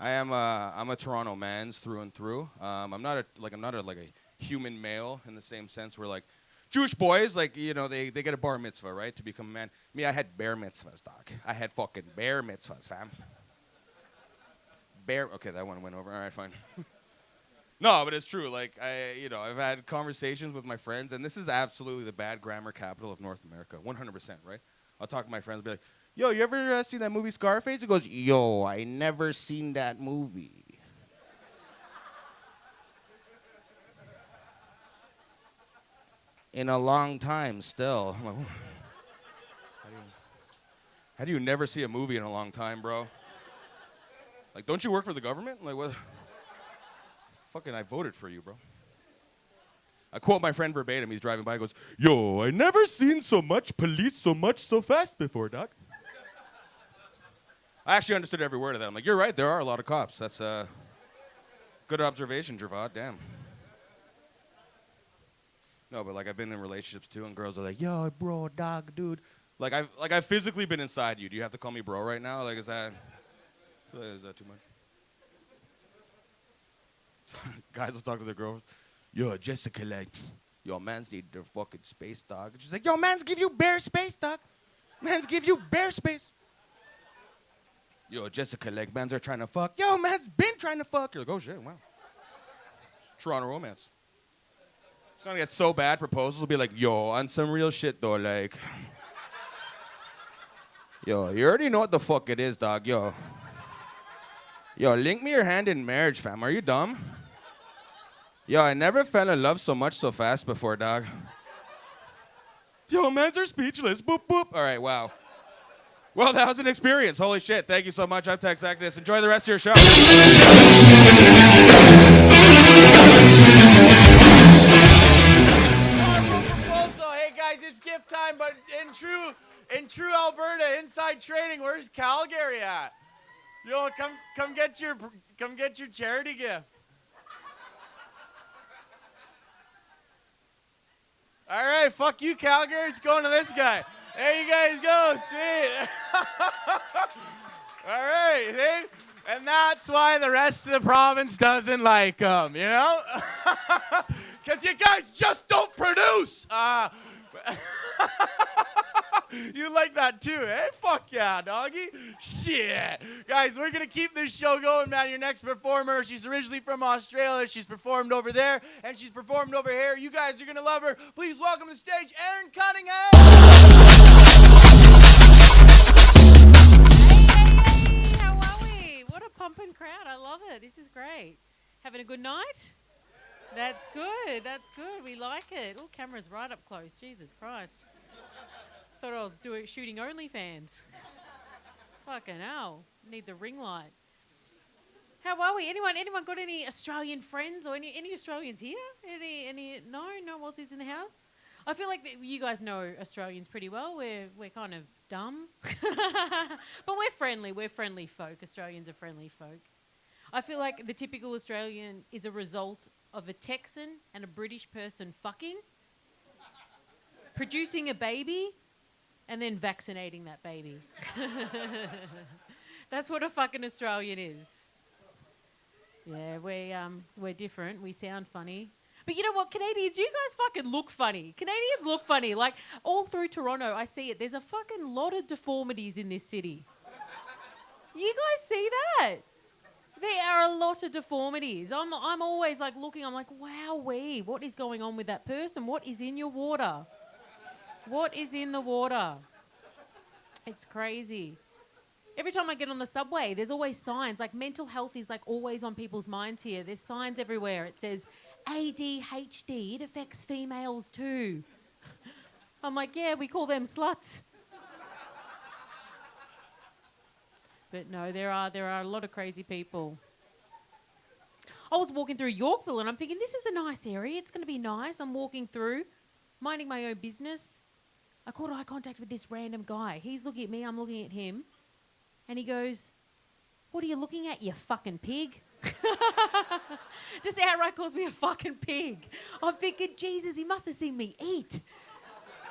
I'm a Toronto man's through and through. I'm not a human male in the same sense where like Jewish boys, like, you know, they get a bar mitzvah, right, to become a man. Me, I had bear mitzvahs, doc. I had fucking bear mitzvahs, fam. Okay, that one went over. All right, fine. No, but it's true. Like, I've had conversations with my friends, and this is absolutely the bad grammar capital of North America, 100%, right? I'll talk to my friends and be like, yo, you ever seen that movie Scarface? He goes, yo, I never seen that movie. In a long time still. I'm like, how do you never see a movie in a long time, bro? Like, don't you work for the government? Like, what? Fucking, I voted for you, bro. I quote my friend verbatim. He's driving by. He goes, yo, I never seen so much police so fast before, doc. I actually understood every word of that. I'm like, you're right. There are a lot of cops. That's a good observation, Javad. Damn. No, but like I've been in relationships too, and girls are like, yo, bro, dog, dude. Like I've physically been inside you. Do you have to call me bro right now? Like, is that too much? Guys will talk to their girls. Yo, Jessica, like, yo, mans need their fucking space, dog. And she's like, yo, mans give you bare space, dog. Mans give you bare space. Yo, Jessica, like, mans are trying to fuck. Yo, man's been trying to fuck. You're like, oh, shit, wow. Toronto romance. It's gonna get so bad. Proposals will be like, yo, on some real shit though, like, yo, you already know what the fuck it is, dog. Yo, link me your hand in marriage, fam. Are you dumb? Yo, I never fell in love so much so fast before, dog. Yo, mans are speechless. Boop, boop. All right, wow. Well, that was an experience. Holy shit. Thank you so much. I'm Tex Actus. Enjoy the rest of your show. Hey guys, it's gift time, but in true Alberta inside trading, where's Calgary at? Yo, come get your charity gift. All right, fuck you, Calgary. It's going to this guy. There you guys go. Sweet. All right, see? And that's why the rest of the province doesn't like them, you know? Because you guys just don't produce. You like that too, eh? Fuck yeah, doggy. Shit. Guys, we're going to keep this show going, man. Your next performer, she's originally from Australia. She's performed over there, and she's performed over here. You guys are going to love her. Please welcome to the stage, Erin Cunningham. Hey, how are we? What a pumping crowd. I love it. This is great. Having a good night? That's good. That's good. We like it. Oh, camera's right up close. Jesus Christ. Thought I was shooting OnlyFans. Fucking hell. Need the ring light. How are we? Anyone got any Australian friends or any Australians here? No Aussies in the house? I feel like you guys know Australians pretty well. We're kind of dumb. But we're friendly. We're friendly folk. Australians are friendly folk. I feel like the typical Australian is a result of a Texan and a British person fucking, producing a baby, and then vaccinating that baby. That's what a fucking Australian is. Yeah, we're different. We sound funny. But you know what, Canadians, you guys fucking look funny. Canadians look funny. Like, all through Toronto, I see it. There's a fucking lot of deformities in this city. You guys see that? There are a lot of deformities. I'm always like looking, I'm like, wowee, what is going on with that person? What is in your water? What is in the water? It's crazy. Every time I get on the subway, there's always signs. Like, mental health is like always on people's minds here. There's signs everywhere. It says ADHD, it affects females too. I'm like, yeah, we call them sluts. But no, there are a lot of crazy people. I was walking through Yorkville and I'm thinking, this is a nice area. It's going to be nice. I'm walking through, minding my own business. I caught eye contact with this random guy. He's looking at me, I'm looking at him. And he goes, what are you looking at, you fucking pig? Just outright calls me a fucking pig. I'm thinking, Jesus, he must have seen me eat.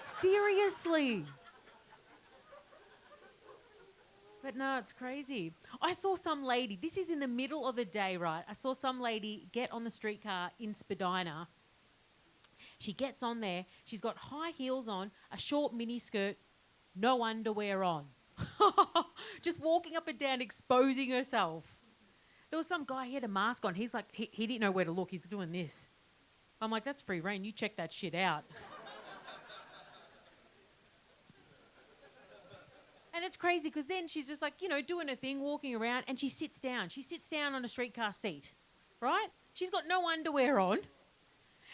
Seriously. But no, it's crazy. I saw some lady, this is in the middle of the day, right? I saw some lady get on the streetcar in Spadina. She gets on there. She's got high heels on, a short mini skirt, no underwear on. Just walking up and down, exposing herself. There was some guy, he had a mask on. He's like, he didn't know where to look. He's doing this. I'm like, that's free reign. You check that shit out. And it's crazy because then she's just like, you know, doing her thing, walking around, and she sits down. She sits down on a streetcar seat, right? She's got no underwear on.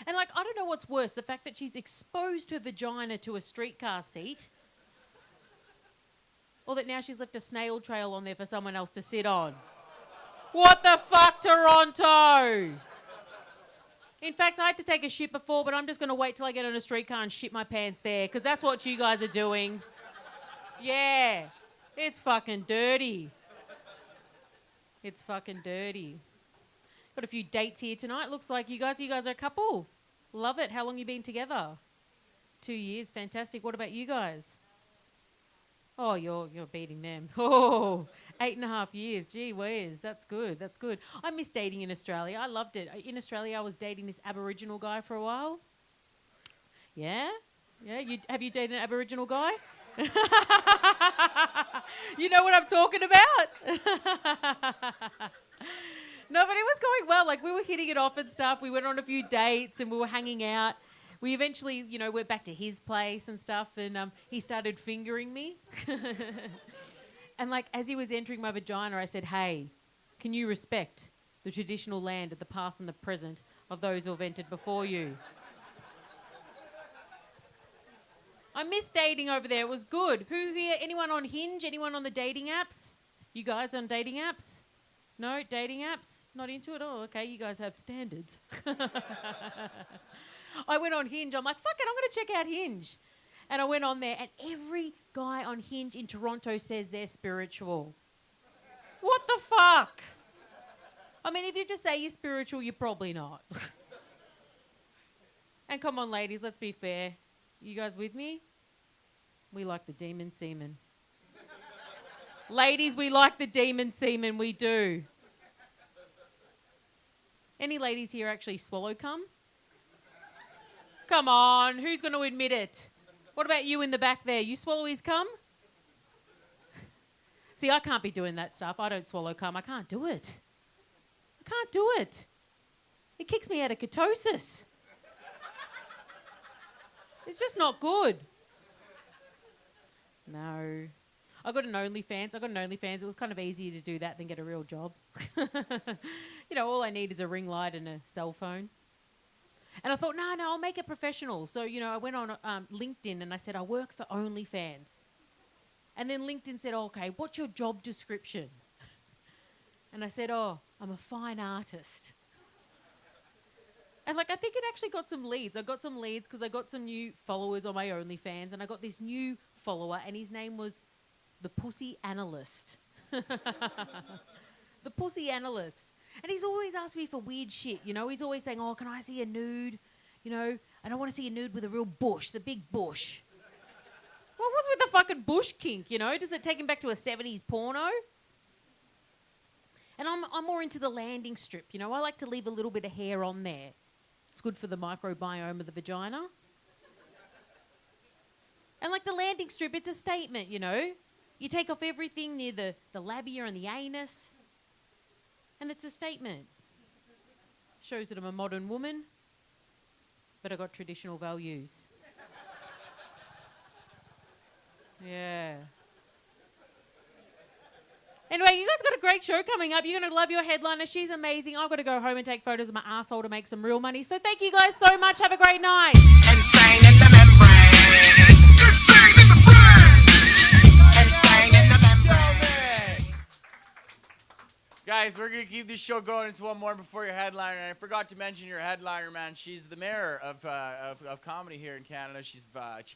And, like, I don't know what's worse, the fact that she's exposed her vagina to a streetcar seat, or that now she's left a snail trail on there for someone else to sit on. What the fuck, Toronto? In fact, I had to take a shit before, but I'm just going to wait till I get on a streetcar and shit my pants there, because that's what you guys are doing. Yeah, it's fucking dirty. It's fucking dirty. Got a few dates here tonight. Looks like you guys are a couple. Love it. How long you been together? 2 years. Fantastic. What about you guys? Oh, you're beating them. Oh, 8.5 years. Gee whiz. That's good. That's good. I miss dating in Australia. I loved it. In Australia, I was dating this Aboriginal guy for a while. Yeah? Yeah? Have you dated an Aboriginal guy? You know what I'm talking about? No, but it was going well. Like, we were hitting it off and stuff. We went on a few dates and we were hanging out. We eventually, went back to his place and stuff, and he started fingering me. And, like, as he was entering my vagina, I said, hey, can you respect the traditional land of the past and the present of those who have entered before you? I missed dating over there. It was good. Who here? Anyone on Hinge? Anyone on the dating apps? You guys on dating apps? No? Dating apps? Not into it? Oh, okay. You guys have standards. I went on Hinge. I'm like, fuck it, I'm going to check out Hinge. And I went on there, and every guy on Hinge in Toronto says they're spiritual. What the fuck? I mean, if you just say you're spiritual, you're probably not. And come on, ladies, let's be fair. You guys with me? We like the demon semen. Ladies, we like the demon semen, we do. Any ladies here actually swallow cum? Come on, who's going to admit it? What about you in the back there? You swallow his cum? See, I can't be doing that stuff. I don't swallow cum. I can't do it. I can't do it. It kicks me out of ketosis. It's just not good. No. I got an OnlyFans. It was kind of easier to do that than get a real job. All I need is a ring light and a cell phone. And I thought, no, I'll make it professional. So, I went on LinkedIn and I said, I work for OnlyFans. And then LinkedIn said, okay, what's your job description? And I said, I'm a fine artist. And, I think it actually got some leads. I got some leads because I got some new followers on my OnlyFans. And I got this new follower, and his name was the Pussy Analyst. The Pussy Analyst. And he's always asked me for weird shit, He's always saying, can I see a nude? I don't want to see a nude with a real bush, the big bush. Well, what's with the fucking bush kink, Does it take him back to a 70s porno? And I'm more into the landing strip, I like to leave a little bit of hair on there. It's good for the microbiome of the vagina. And the landing strip, it's a statement, You take off everything near the labia and the anus. And it's a statement. Shows that I'm a modern woman, but I got traditional values. Yeah. Anyway, you guys got a great show coming up. You're going to love your headliner. She's amazing. I've got to go home and take photos of my asshole to make some real money. So thank you guys so much. Have a great night. Insane in the membrane. Insane in the brain. Insane in the membrane. Guys, we're going to keep this show going. It's one more before your headliner. And I forgot to mention your headliner, man. She's the mayor of comedy here in Canada. She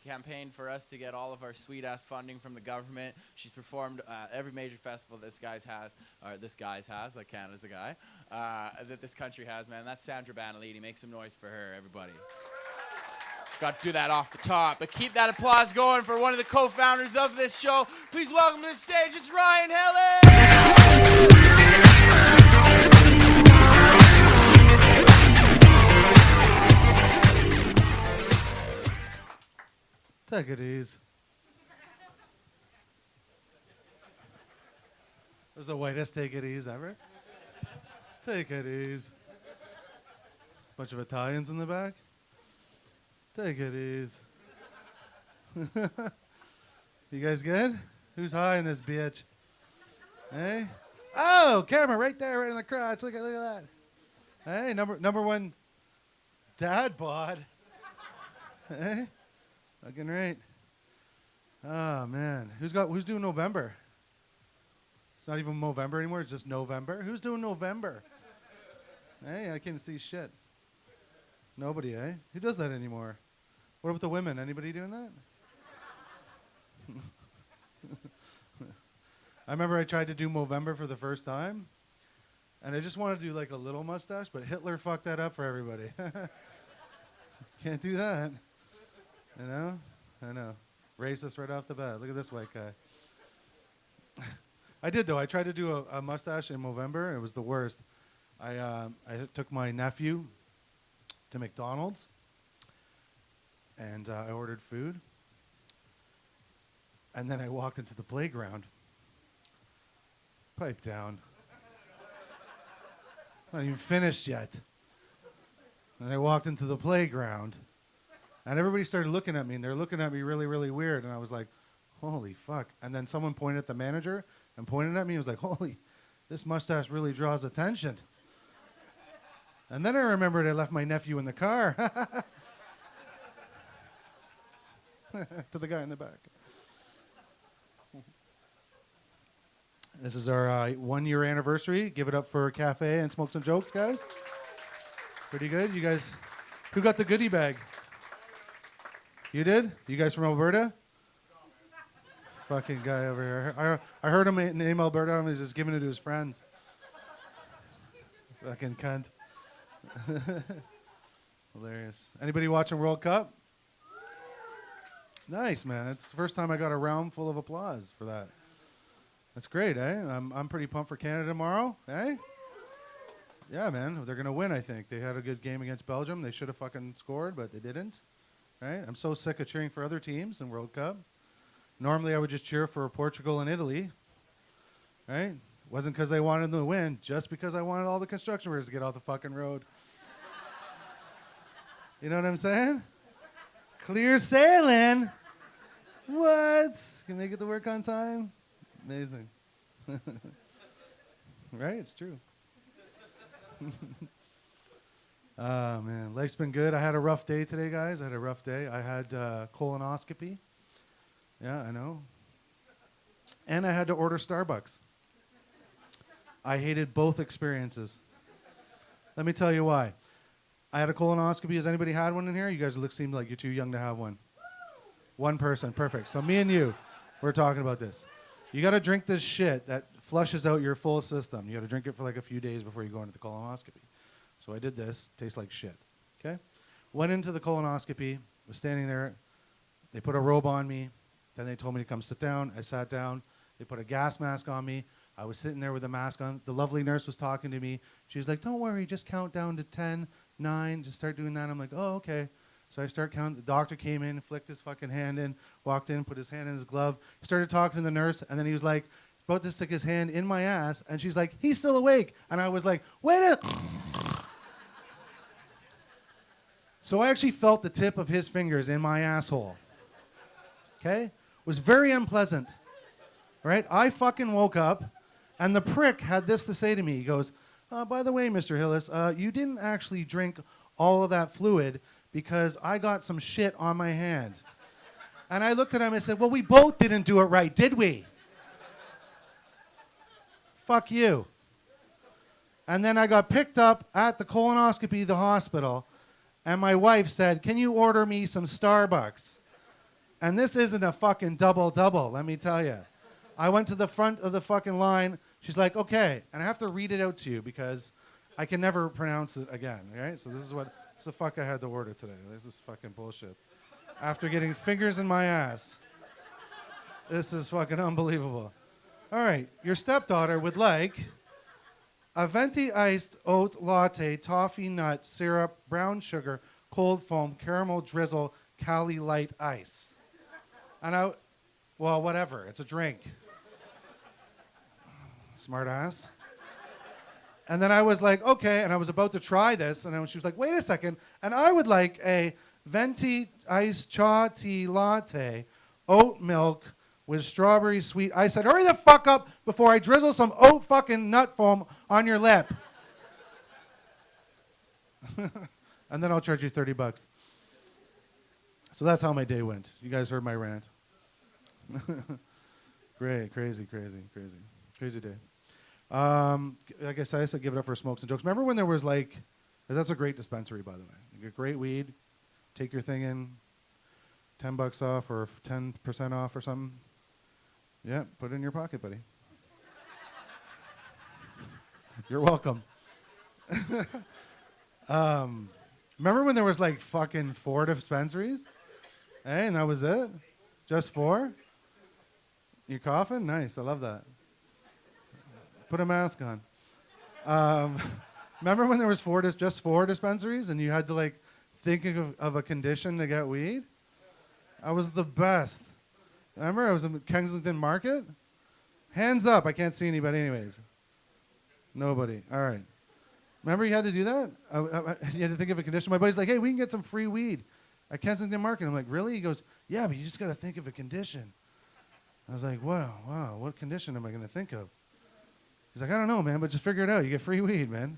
campaigned for us to get all of our sweet-ass funding from the government. She's performed every major festival this guy's has, like Canada's a guy, that this country has, man. That's Sandra Banalini. Make some noise for her, everybody. Got to do that off the top. But keep that applause going for one of the co-founders of this show. Please welcome to the stage, it's Ryan Helly! Take it easy. That was the whitest take it easy ever. Take it easy. Bunch of Italians in the back. Take it easy. You guys good? Who's high in this bitch? Hey? Oh, camera right there, right in the crotch. Look at that. Hey, number one dad bod. Hey? Fucking right. Oh man. Who's doing November? It's not even Movember anymore, it's just November. Who's doing November? Hey, I can't see shit. Nobody, eh? Who does that anymore? What about the women? Anybody doing that? I remember I tried to do Movember for the first time, and I just wanted to do a little mustache, but Hitler fucked that up for everybody. Can't do that. I know. Racist right off the bat. Look at this white guy. I did, though. I tried to do a mustache in Movember. It was the worst. I took my nephew to McDonald's, and I ordered food. And then I walked into the playground. Pipe down. Not even finished yet. And I walked into the playground, and everybody started looking at me, and they're looking at me really, really weird. And I was like, holy fuck. And then someone pointed at the manager and pointed at me and was like, holy, this mustache really draws attention. And then I remembered I left my nephew in the car. To the guy in the back. This is our 1 year anniversary. Give it up for Cafe and Smokes and Jokes, guys. Pretty good. You guys, who got the goodie bag? You did? You guys from Alberta? Fucking guy over here. I heard him name Alberta and he's just giving it to his friends. Fucking cunt. Hilarious. Anybody watching World Cup? Nice, man. It's the first time I got a round full of applause for that. That's great, eh? I'm pretty pumped for Canada tomorrow, eh? Yeah, man. They're going to win, I think. They had a good game against Belgium. They should have fucking scored, but they didn't. Right? I'm so sick of cheering for other teams in World Cup. Normally, I would just cheer for Portugal and Italy. Right? Wasn't because they wanted them to win, just because I wanted all the construction workers to get off the fucking road. You know what I'm saying? Clear sailing. What? Can they get to work on time? Amazing. Right? It's true. Oh, man. Life's been good. I had a rough day today, guys. I had a rough day. I had colonoscopy. Yeah, I know. And I had to order Starbucks. I hated both experiences. Let me tell you why. I had a colonoscopy. Has anybody had one in here? You guys seem like you're too young to have one. One person. Perfect. So me and you, we're talking about this. You got to drink this shit that flushes out your full system. You got to drink it for like a few days before you go into the colonoscopy. So I did this. Tastes like shit. Okay? Went into the colonoscopy. Was standing there. They put a robe on me. Then they told me to come sit down. I sat down. They put a gas mask on me. I was sitting there with a mask on. The lovely nurse was talking to me. She was like, don't worry, just count down to 10, 9, just start doing that. I'm like, oh, okay. So I start counting. The doctor came in, flicked his fucking hand in, walked in, put his hand in his glove. He started talking to the nurse, and then he was like, about to stick his hand in my ass, and she's like, he's still awake. And I was like, wait a... So I actually felt the tip of his fingers in my asshole. Okay? It was very unpleasant. Right? I fucking woke up, and the prick had this to say to me. He goes, by the way, Mr. Hillis, you didn't actually drink all of that fluid because I got some shit on my hand. And I looked at him and said, well, we both didn't do it right, did we? Fuck you. And then I got picked up at the colonoscopy, the hospital, and my wife said, can you order me some Starbucks? And this isn't a fucking double-double, let me tell you. I went to the front of the fucking line. She's like, okay. And I have to read it out to you because I can never pronounce it again, right? So this is the fuck I had to order today. This is fucking bullshit. After getting fingers in my ass. This is fucking unbelievable. All right. Your stepdaughter would like a venti iced oat latte, toffee nut, syrup, brown sugar, cold foam, caramel drizzle, Cali light ice. And well, whatever. It's a drink. Smart ass. And then I was like, okay, and I was about to try this, and she was like, wait a second, and I would like a venti iced cha tea latte, oat milk with strawberry sweet. I said, hurry the fuck up before I drizzle some oat fucking nut foam on your lip. And then I'll charge you $30. So that's how my day went. You guys heard my rant. Great, crazy day. Like I said, give it up for Smokes and Jokes. Remember when there was like, that's a great dispensary, by the way. You get great weed, take your thing in, $10 off or 10% off or something. Yeah, put it in your pocket, buddy. You're welcome. Remember when there was like fucking 4 dispensaries? Hey, and that was it? Just 4? You coughing? Nice, I love that. Put a mask on. Remember when there was just 4 dispensaries and you had to like think of a condition to get weed? I was the best. Remember I was in Kensington Market? Hands up, I can't see anybody anyways. Nobody, all right. Remember you had to do that? You had to think of a condition. My buddy's like, hey, we can get some free weed at Kensington Market. I'm like, really? He goes, yeah, but you just got to think of a condition. I was like, wow, what condition am I going to think of? He's like, I don't know, man, but just figure it out. You get free weed, man.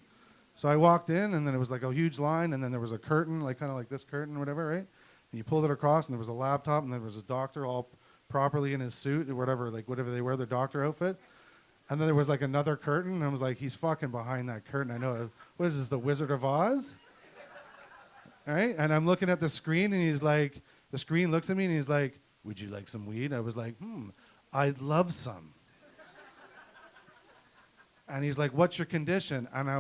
So I walked in, and then it was like a huge line, and then there was a curtain, like kind of like this curtain or whatever, right? And you pulled it across, and there was a laptop, and there was a doctor all properly in his suit or whatever they wear, their doctor outfit. And then there was like another curtain, and I was like, he's fucking behind that curtain. I know. What is this, the Wizard of Oz? All right? And I'm looking at the screen, and he's like, the screen looks at me, and he's like, would you like some weed? I was like, I'd love some. And he's like, what's your condition? And I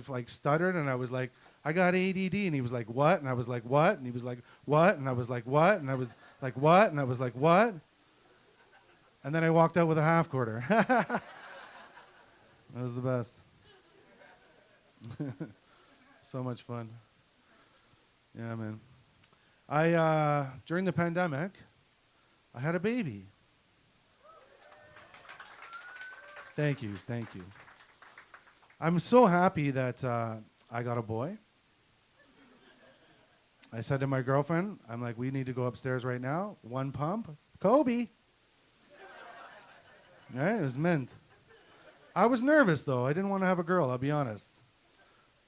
like stuttered, and I was like, I got ADD. And he was like, what? And I was like, what? And he was like, what? And I was like, what? And I was like, what? And I was like, what? And then I walked out with a half quarter. That was the best. So much fun. Yeah, man. During the pandemic, I had a baby. Thank you. I'm so happy that I got a boy. I said to my girlfriend, I'm like, we need to go upstairs right now. One pump. Kobe. All right, it was mint. I was nervous, though. I didn't want to have a girl, I'll be honest.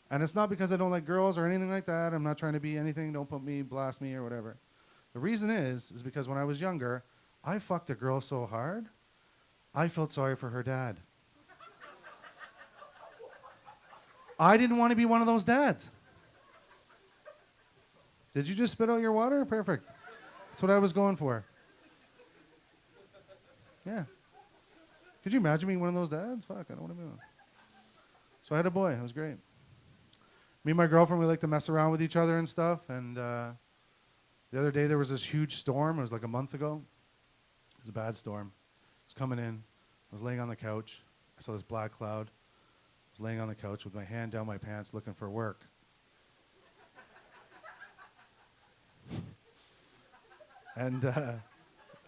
And it's not because I don't like girls or anything like that. I'm not trying to be anything. Don't put me, blast me, or whatever. The reason is because when I was younger, I fucked a girl so hard, I felt sorry for her dad. I didn't want to be one of those dads. Did you just spit out your water? Perfect. That's what I was going for. Yeah. Could you imagine being one of those dads? Fuck, I don't want to be one. So I had a boy. It was great. Me and my girlfriend, we like to mess around with each other and stuff. And the other day there was this huge storm. It was like a month ago. It was a bad storm. It was coming in. I was laying on the couch. I saw this black cloud. I was laying on the couch with my hand down my pants looking for work. And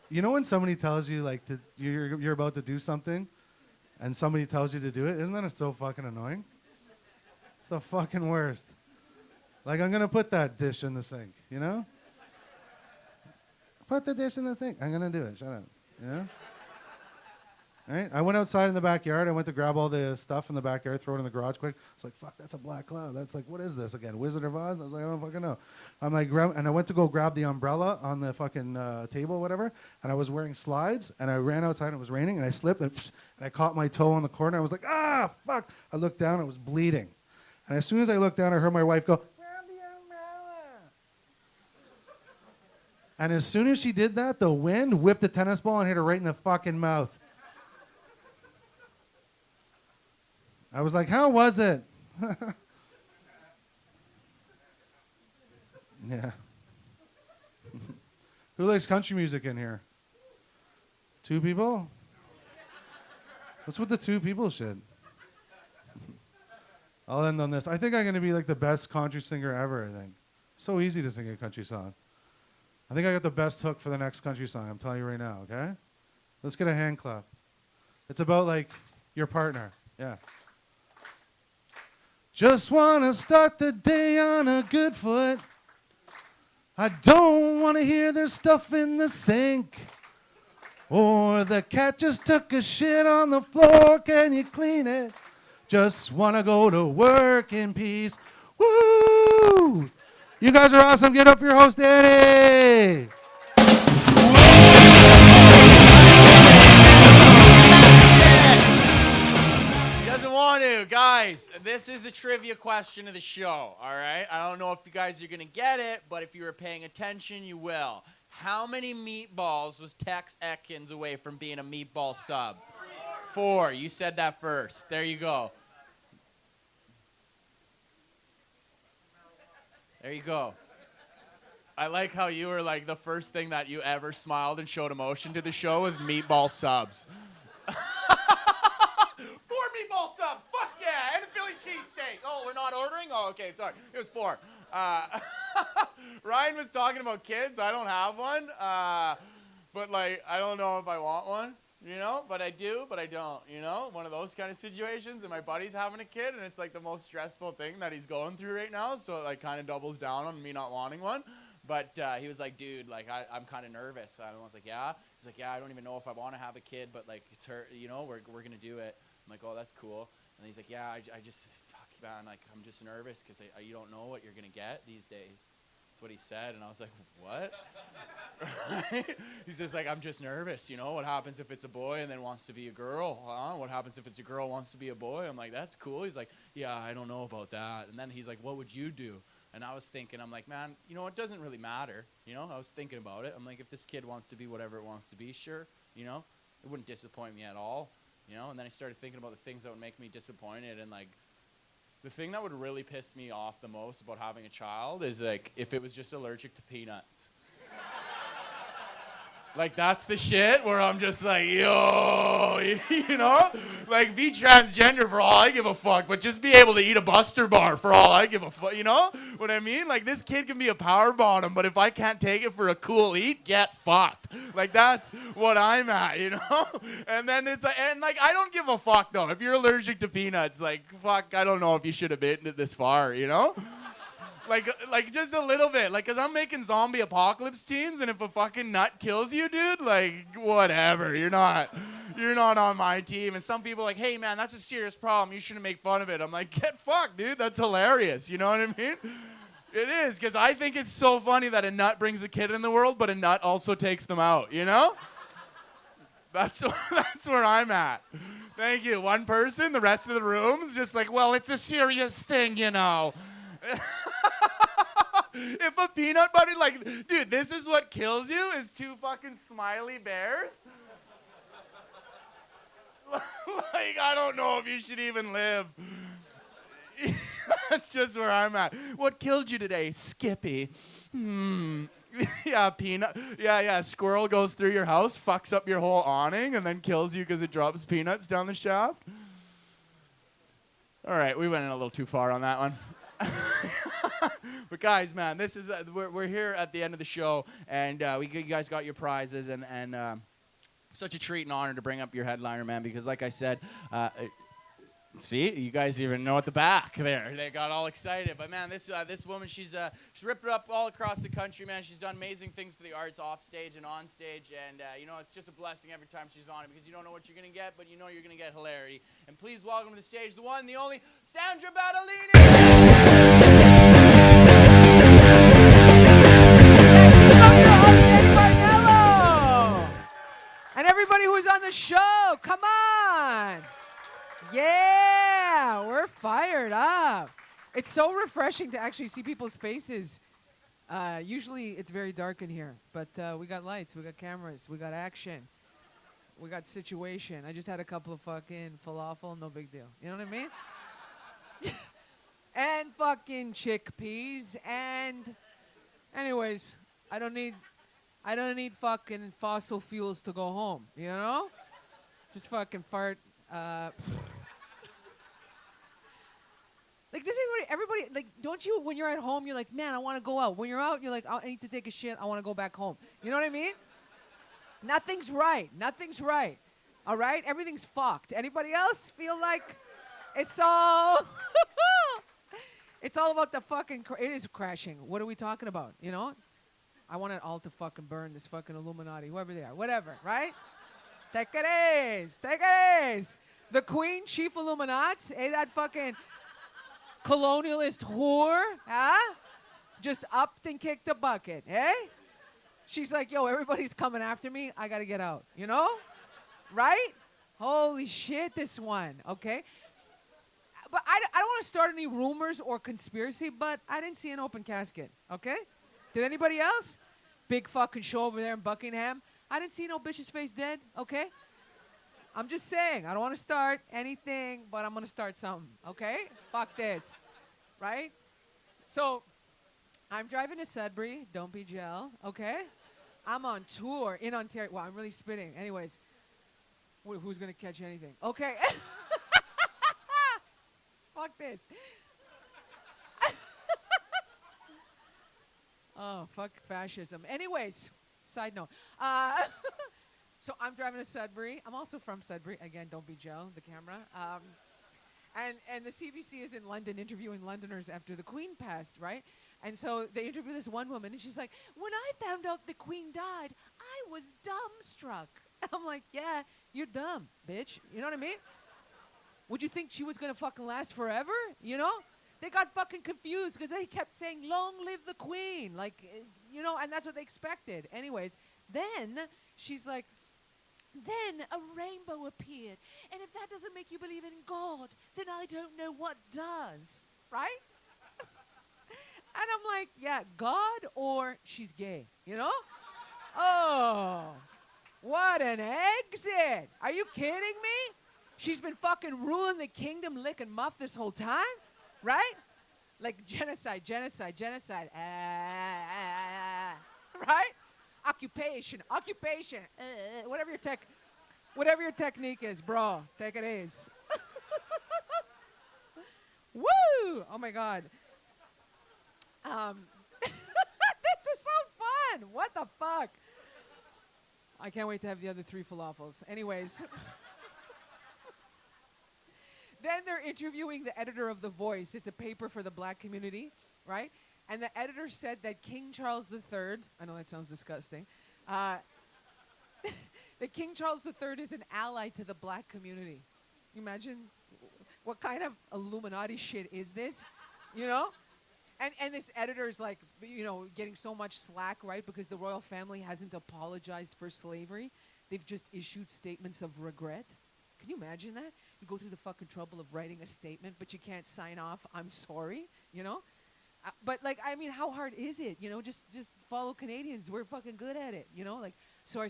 you know when somebody tells you like you're about to do something, and somebody tells you to do it? Isn't that so fucking annoying? It's the fucking worst. Like, I'm gonna put that dish in the sink, you know? Put the dish in the sink. I'm gonna do it. Shut up. You know? All right? I went outside in the backyard. I went to grab all the stuff in the backyard, throw it in the garage quick. I was like, fuck, that's a black cloud. That's like, what is this again? Wizard of Oz? I was like, I don't fucking know. I'm like, and I went to go grab the umbrella on the fucking table, whatever, and I was wearing slides, and I ran outside, and it was raining, and I slipped, and I caught my toe on the corner. I was like, ah, fuck. I looked down, it was bleeding. And as soon as I looked down, I heard my wife go, grab the umbrella. And as soon as she did that, the wind whipped the tennis ball and hit her right in the fucking mouth. I was like, how was it? Yeah. Who likes country music in here? 2 people? What's with the 2 people shit? I'll end on this. I think I'm going to be like the best country singer ever, I think. So easy to sing a country song. I think I got the best hook for the next country song. I'm telling you right now, okay? Let's get a hand clap. It's about like your partner. Yeah. Just want to start the day on a good foot. I don't want to hear there's stuff in the sink. Or the cat just took a shit on the floor. Can you clean it? Just want to go to work in peace. Woo! You guys are awesome. Get up for your host, Danny. Guys, this is a trivia question of the show, all right? I don't know if you guys are going to get it, but if you were paying attention, you will. How many meatballs was Tex Atkins away from being a meatball sub? 4. You said that first. There you go. There you go. I like how you were like, the first thing that you ever smiled and showed emotion to the show was meatball subs. 4 meatball subs. Fuck yeah. And a Philly cheesesteak. Oh, we're not ordering? Oh, okay. Sorry. It was 4. Ryan was talking about kids. I don't have one. But, like, I don't know if I want one. You know, but I do, but I don't, you know? One of those kind of situations, and my buddy's having a kid, and it's like the most stressful thing that he's going through right now, so it like kind of doubles down on me not wanting one. But he was like, dude, like, I'm kind of nervous. And I was like, yeah? He's like, yeah, I don't even know if I want to have a kid, but like, it's her, you know, we're going to do it. I'm like, oh, that's cool. And he's like, yeah, I just, fuck, man, like, I'm just nervous because you don't know what you're going to get these days. That's what he said, and I was like, what? Right? He's just like, I'm just nervous, you know? What happens if it's a boy and then wants to be a girl? Huh? What happens if it's a girl wants to be a boy? I'm like, that's cool. He's like, yeah, I don't know about that. And then he's like, what would you do? And I was thinking, I'm like, man, you know, it doesn't really matter. You know, I was thinking about it. I'm like, if this kid wants to be whatever it wants to be, sure, you know? It wouldn't disappoint me at all, you know? And then I started thinking about the things that would make me disappointed, and like, the thing that would really piss me off the most about having a child is like if it was just allergic to peanuts. Like that's the shit where I'm just like, yo, you know? Like be transgender for all I give a fuck, but just be able to eat a Buster bar for all I give a fuck, you know what I mean? Like this kid can be a power bottom, but if I can't take it for a cool eat, get fucked. Like that's what I'm at, you know? And then it's like, and like I don't give a fuck though. If you're allergic to peanuts, like fuck, I don't know if you should have made it this far, you know? Like just a little bit, like, cause I'm making zombie apocalypse teams, and if a fucking nut kills you, dude, like, whatever, you're not on my team. And some people are like, hey man, that's a serious problem, you shouldn't make fun of it. I'm like, get fucked, dude, that's hilarious, you know what I mean? It is, cause I think it's so funny that a nut brings a kid in the world, but a nut also takes them out, you know? That's where I'm at. Thank you. One person, the rest of the room's just like, well, it's a serious thing, you know. If a peanut butter, like, dude, this is what kills you, is two fucking smiley bears. Like, I don't know if you should even live. That's just where I'm at. What killed you today? Skippy. Yeah, peanut. Yeah, squirrel goes through your house, fucks up your whole awning, and then kills you because it drops peanuts down the shaft. All right, we went in a little too far on that one. But guys, man, this is we're here at the end of the show, and you guys got your prizes, and such a treat and honor to bring up your headliner, man. Because like I said, see, you guys even know at the back there, they got all excited. But man, this woman, she's ripped it up all across the country, man. She's done amazing things for the arts off stage and on stage, and you know, it's just a blessing every time she's on it, because you don't know what you're gonna get, but you know you're gonna get hilarity. And please welcome to the stage the one, the only, Sandra Battolini. And everybody who's on the show, come on. Yeah, we're fired up. It's so refreshing to actually see people's faces. Usually it's very dark in here, but we got lights, we got cameras, we got action, we got situation. I just had a couple of fucking falafel, no big deal. You know what I mean? And fucking chickpeas, and anyways, I don't need fucking fossil fuels to go home, you know? Just fucking fart. Like, does everybody, like, don't you, when you're at home, you're like, man, I want to go out. When you're out, you're like, I need to take a shit. I want to go back home. You know what I mean? Nothing's right. Nothing's right. All right? Everything's fucked. Anybody else feel like it's all... It's all about the fucking... it is crashing. What are we talking about, you know? I want it all to fucking burn, this fucking Illuminati, whoever they are. Whatever, right? Take it is. Take it is. The Queen, Chief Illuminati, that fucking... colonialist whore, huh? Just upped and kicked the bucket, eh? She's like, yo, everybody's coming after me. I gotta get out, you know? Right? Holy shit, this one, okay? But I don't want to start any rumors or conspiracy, but I didn't see an open casket, okay? Did anybody else? Big fucking show over there in Buckingham. I didn't see no bitch's face dead, okay? I'm just saying, I don't want to start anything, but I'm going to start something, okay? Fuck this, right? So, I'm driving to Sudbury, don't be gel, okay? I'm on tour in Ontario. Wow, I'm really spitting. Anyways, who's going to catch anything? Okay. Fuck this. Oh, fuck fascism. Anyways, side note. So I'm driving to Sudbury. I'm also from Sudbury. Again, don't be Joe, the camera. And the CBC is in London interviewing Londoners after the Queen passed, right? And so they interview this one woman, and she's like, when I found out the Queen died, I was dumbstruck. And I'm like, yeah, you're dumb, bitch. You know what I mean? Would you think she was going to fucking last forever? You know? They got fucking confused because they kept saying, long live the Queen. Like, you know, and that's what they expected. Anyways, then she's like, then a rainbow appeared. And if that doesn't make you believe in God, then I don't know what does. Right? And I'm like, yeah, God or she's gay. You know? Oh, what an exit. Are you kidding me? She's been fucking ruling the kingdom lick and muff this whole time? Right? Like genocide. Right? Occupation. Whatever your technique is, bro. Take it easy. Woo! Oh my God. This is so fun. What the fuck? I can't wait to have the other 3 falafels. Anyways. Then they're interviewing the editor of The Voice. It's a paper for the black community, right? And the editor said that King Charles III, I know that sounds disgusting, that King Charles III is an ally to the black community. You imagine what kind of Illuminati shit is this, you know? And this editor is like, you know, getting so much slack, right? Because the royal family hasn't apologized for slavery. They've just issued statements of regret. Can you imagine that? You go through the fucking trouble of writing a statement, but you can't sign off, I'm sorry, you know? But, like, I mean, how hard is it? You know, just follow Canadians. We're fucking good at it, you know? Like, sorry.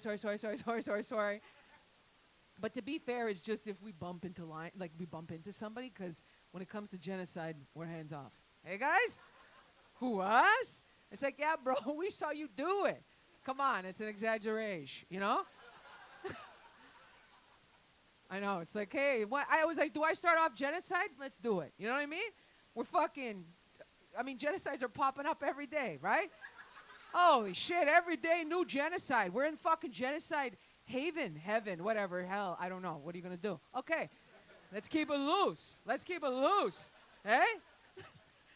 But to be fair, it's just if we bump into somebody, because when it comes to genocide, we're hands off. Hey, guys? Who, us? It's like, yeah, bro, we saw you do it. Come on, it's an exaggeration, you know? I know. It's like, hey, what? I was like, do I start off genocide? Let's do it. You know what I mean? We're fucking, I mean, genocides are popping up every day, right? Holy shit, every day new genocide. We're in fucking genocide heaven, whatever, hell, I don't know. What are you going to do? Okay, let's keep it loose. Hey?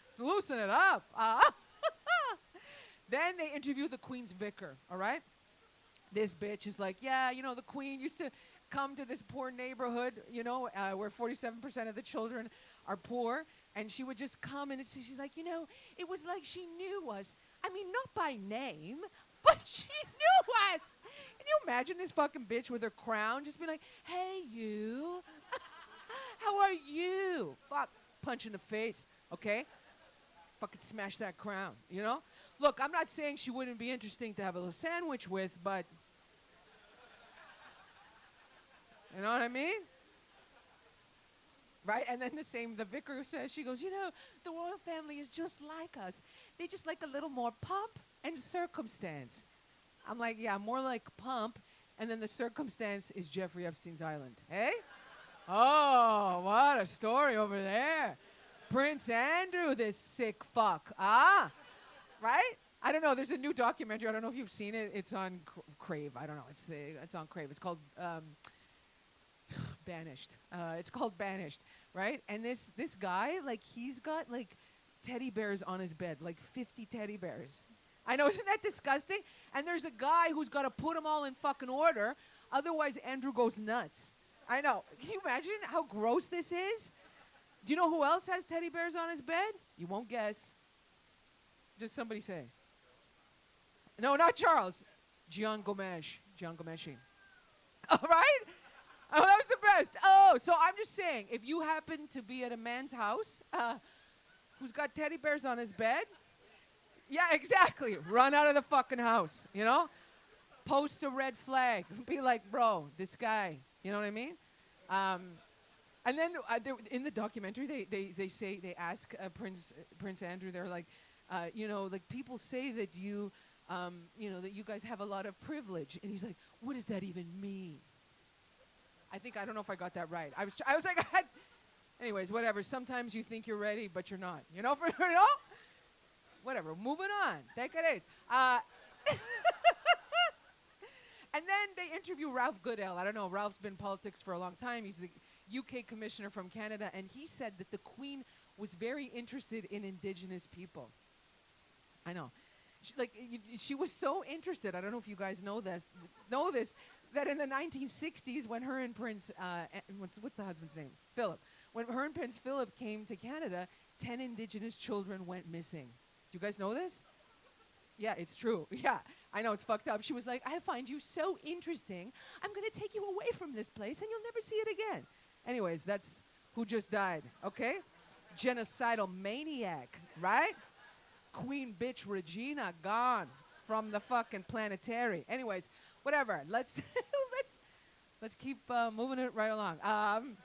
Let's loosen it up. Then they interview the Queen's vicar, all right? This bitch is like, yeah, you know, the Queen used to come to this poor neighborhood, you know, where 47% of the children are poor. And she would just come and she's like, you know, it was like she knew us. I mean, not by name, but she knew us. Can you imagine this fucking bitch with her crown just be like, hey, you. How are you? Fuck, punch in the face, okay? Fucking smash that crown, you know? Look, I'm not saying she wouldn't be interesting to have a little sandwich with, but you know what I mean? Right? And then the vicar says, she goes, you know, the royal family is just like us. They just like a little more pomp and circumstance. I'm like, yeah, more like pomp. And then the circumstance is Jeffrey Epstein's island. Hey? Oh, what a story over there. Prince Andrew, this sick fuck. Right? I don't know. There's a new documentary. I don't know if you've seen it. It's on Crave. I don't know. It's on Crave. It's called Banished. It's called Banished, right? And this guy, like, he's got, like, teddy bears on his bed, like 50 teddy bears. I know, isn't that disgusting? And there's a guy who's got to put them all in fucking order, otherwise Andrew goes nuts. I know. Can you imagine how gross this is? Do you know who else has teddy bears on his bed? You won't guess. Just somebody say. No, not Charles. Gian Gomeshi. All right? Oh, that was the best. Oh, so I'm just saying, if you happen to be at a man's house who's got teddy bears on his bed, yeah, exactly. Run out of the fucking house, you know? Post a red flag. Be like, bro, this guy, you know what I mean? And then in the documentary, they ask Prince Andrew, they're like, you know, like people say that you know, that you guys have a lot of privilege. And he's like, what does that even mean? I don't know if I got that right. I was like, anyways, whatever. Sometimes you think you're ready, but you're not. You know, you know? Whatever. Moving on. Take it easy. And then they interview Ralph Goodale. I don't know. Ralph's been in politics for a long time. He's the UK commissioner from Canada, and he said that the Queen was very interested in Indigenous people. I know. She was so interested. I don't know if you guys know this, that in the 1960s, when her and Prince, what's the husband's name? Philip. When her and Prince Philip came to Canada, 10 Indigenous children went missing. Do you guys know this? Yeah, it's true. Yeah, I know, it's fucked up. She was like, I find you so interesting. I'm going to take you away from this place and you'll never see it again. Anyways, that's who just died, okay? Genocidal maniac, right? Queen bitch Regina gone from the fucking planetary. Anyways, whatever. Let's let's keep moving it right along. I'm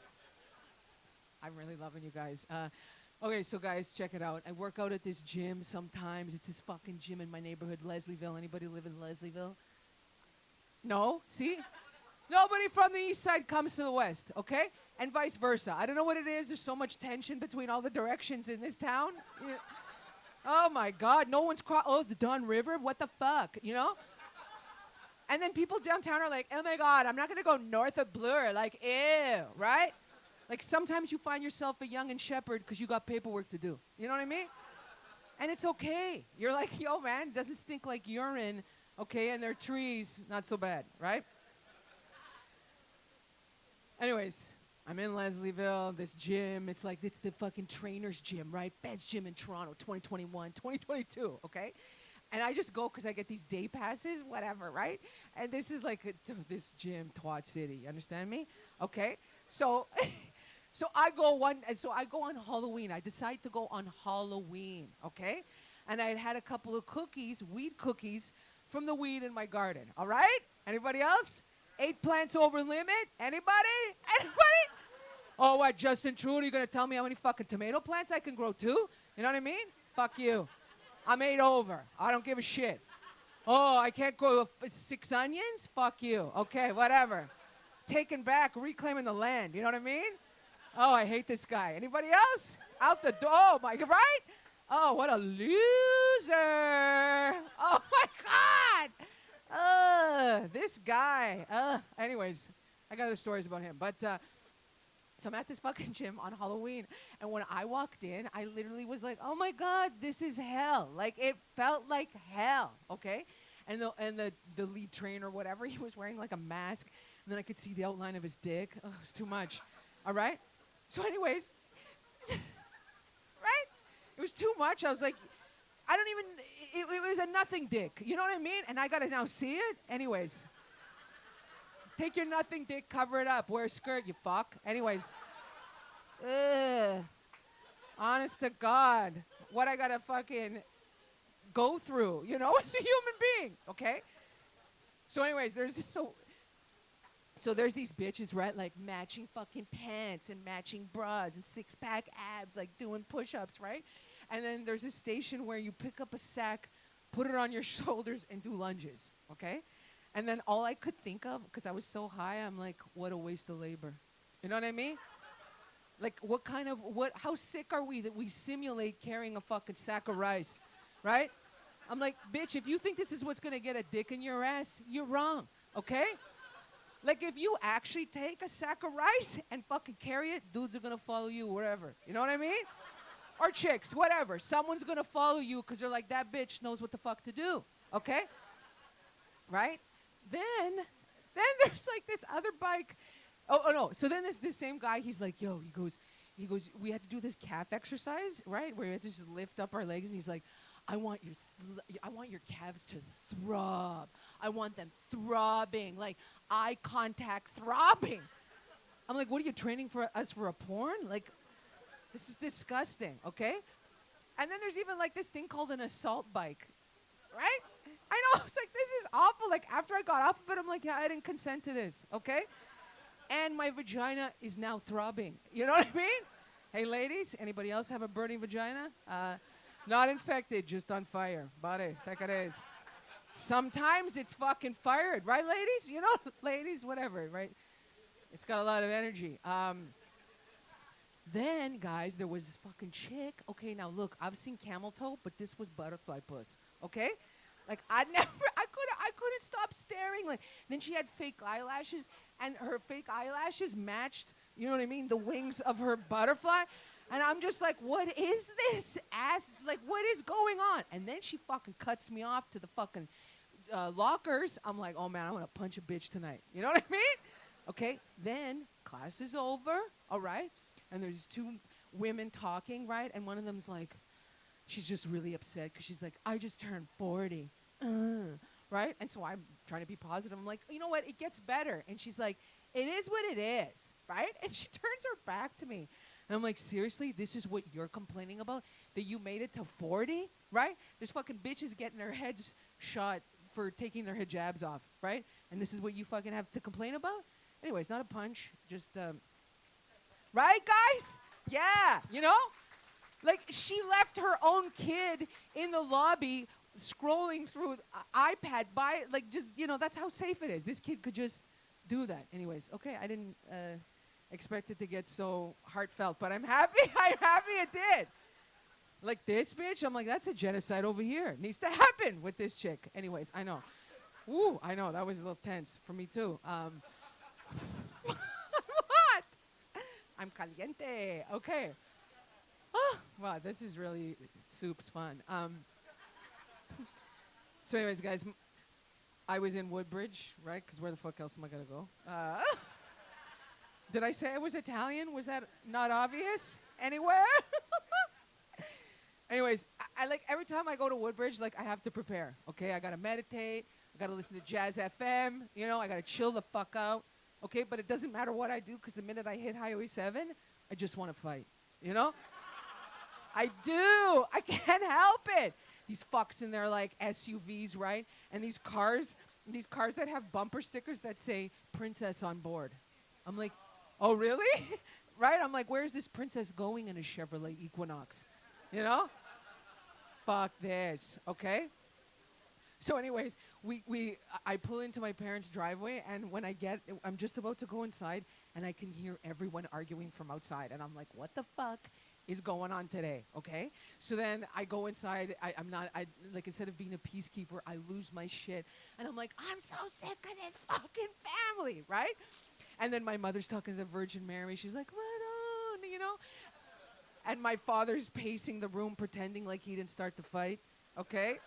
really loving you guys. Okay, so guys, check it out. I work out at this gym sometimes. It's this fucking gym in my neighborhood, Leslieville. Anybody live in Leslieville? No? See? Nobody from the east side comes to the west, okay? And vice versa. I don't know what it is. There's so much tension between all the directions in this town. Yeah. Oh my God, no one's oh, the Don River? What the fuck, you know? And then people downtown are like, oh my God, I'm not gonna go north of Bloor. Like, ew, right? Like sometimes you find yourself a young and shepherd because you got paperwork to do. You know what I mean? And it's okay. You're like, yo man, doesn't stink like urine, okay? And there are trees, not so bad, right? Anyways, I'm in Leslieville, this gym. It's like, it's the fucking trainer's gym, right? Best gym in Toronto, 2021, 2022, okay? And I just go because I get these day passes, whatever, right? And this is like this gym, Twat City. You understand me? Okay? So, so I go on Halloween. I decide to go on Halloween, okay? And I had a couple of cookies, weed cookies, from the weed in my garden, all right? Anybody else? 8 plants over limit? Anybody? Anybody? Oh, what, Justin Trudeau, you gonna tell me how many fucking tomato plants I can grow too? You know what I mean? Fuck you. I'm 8 over. I don't give a shit. Oh, I can't grow 6 onions? Fuck you. Okay, whatever. Taking back, reclaiming the land. You know what I mean? Oh, I hate this guy. Anybody else? Out the door. Oh, my, right? Oh, what a loser. Oh, my God. This guy. Anyways, I got other stories about him. But, so I'm at this fucking gym on Halloween, and when I walked in, I literally was like, oh my God, this is hell. Like, it felt like hell, okay? And the lead trainer, whatever, he was wearing like a mask, and then I could see the outline of his dick. Oh, it was too much, all right? So anyways, right? It was too much. I was like, I don't even, it was a nothing dick, you know what I mean? And I gotta now see it? Anyways. Take your nothing dick, cover it up. Wear a skirt, you fuck. Anyways. Honest to God. What I gotta fucking go through, you know, as a human being, okay? So anyways, there's this, so there's these bitches, right? Like matching fucking pants and matching bras and 6-pack abs, like doing push-ups, right? And then there's a station where you pick up a sack, put it on your shoulders, and do lunges, okay? And then all I could think of, because I was so high, I'm like, what a waste of labor. You know what I mean? Like, how sick are we that we simulate carrying a fucking sack of rice, right? I'm like, bitch, if you think this is what's gonna get a dick in your ass, you're wrong, okay? Like, if you actually take a sack of rice and fucking carry it, dudes are gonna follow you wherever. You know what I mean? Or chicks, whatever. Someone's gonna follow you because they're like, that bitch knows what the fuck to do, okay? Right? Then there's like this other bike. Oh no. So then this same guy, he's like, yo, he goes, we had to do this calf exercise, right? Where we had to just lift up our legs, and he's like, I want your calves to throb. I want them throbbing, like eye contact throbbing. I'm like, what are you training for us for a porn? Like, this is disgusting, okay? And then there's even like this thing called an assault bike, right? I know, it's like, this is awful. Like, after I got off of it, I'm like, yeah, I didn't consent to this, okay? And my vagina is now throbbing. You know what I mean? Hey, ladies, anybody else have a burning vagina? Not infected, just on fire. Body, take it is. Sometimes it's fucking fired, right, ladies? You know, ladies, whatever, right? It's got a lot of energy. Then, guys, there was this fucking chick. Okay, now look, I've seen camel toe, but this was butterfly puss, okay? Like, I couldn't can't stop staring. Like, then she had fake eyelashes, and her fake eyelashes matched, you know what I mean, the wings of her butterfly. And I'm just like, what is this ass? Like, what is going on? And then she fucking cuts me off to the fucking lockers. I'm like, oh man, I'm gonna punch a bitch tonight. You know what I mean? Okay, then class is over, all right? And there's two women talking, right? And one of them's like, she's just really upset because she's like, I just turned 40, right? And so I'm trying to be positive. I'm like, you know what? It gets better. And she's like, it is what it is, right? And she turns her back to me. And I'm like, seriously? This is what you're complaining about? That you made it to 40, right? There's fucking bitches getting their heads shot for taking their hijabs off, right? And this is what you fucking have to complain about? Anyways, not a punch, just, right, guys? Yeah, you know? Like, she left her own kid in the lobby scrolling through iPad by, like, just, you know, that's how safe it is. This kid could just do that. Anyways, okay, I didn't expect it to get so heartfelt, but I'm happy it did. Like this bitch, I'm like, that's a genocide over here. It needs to happen with this chick. Anyways, I know. Ooh, I know, that was a little tense for me too. What? I'm caliente. Okay. Oh, wow, this is really soup's fun. So anyways, guys, I was in Woodbridge, right? Because where the fuck else am I going to go? Did I say I was Italian? Was that not obvious anywhere? Anyways, I like every time I go to Woodbridge, like I have to prepare, okay? I got to meditate. I got to listen to Jazz FM. You know, I got to chill the fuck out. Okay, but it doesn't matter what I do because the minute I hit Highway 7, I just want to fight, you know? I do. I can't help it. These fucks in their like SUVs, right? And these cars that have bumper stickers that say princess on board. I'm like, oh, really? Right? I'm like, where's this princess going in a Chevrolet Equinox? You know? Fuck this, okay? So anyways, I pull into my parents' driveway, and when I'm just about to go inside, and I can hear everyone arguing from outside, and I'm like, what the fuck is going on today, okay? So then I go inside, like instead of being a peacekeeper, I lose my shit, and I'm like, I'm so sick of this fucking family, right? And then my mother's talking to the Virgin Mary, she's like, what on, you know? And my father's pacing the room pretending like he didn't start the fight, okay?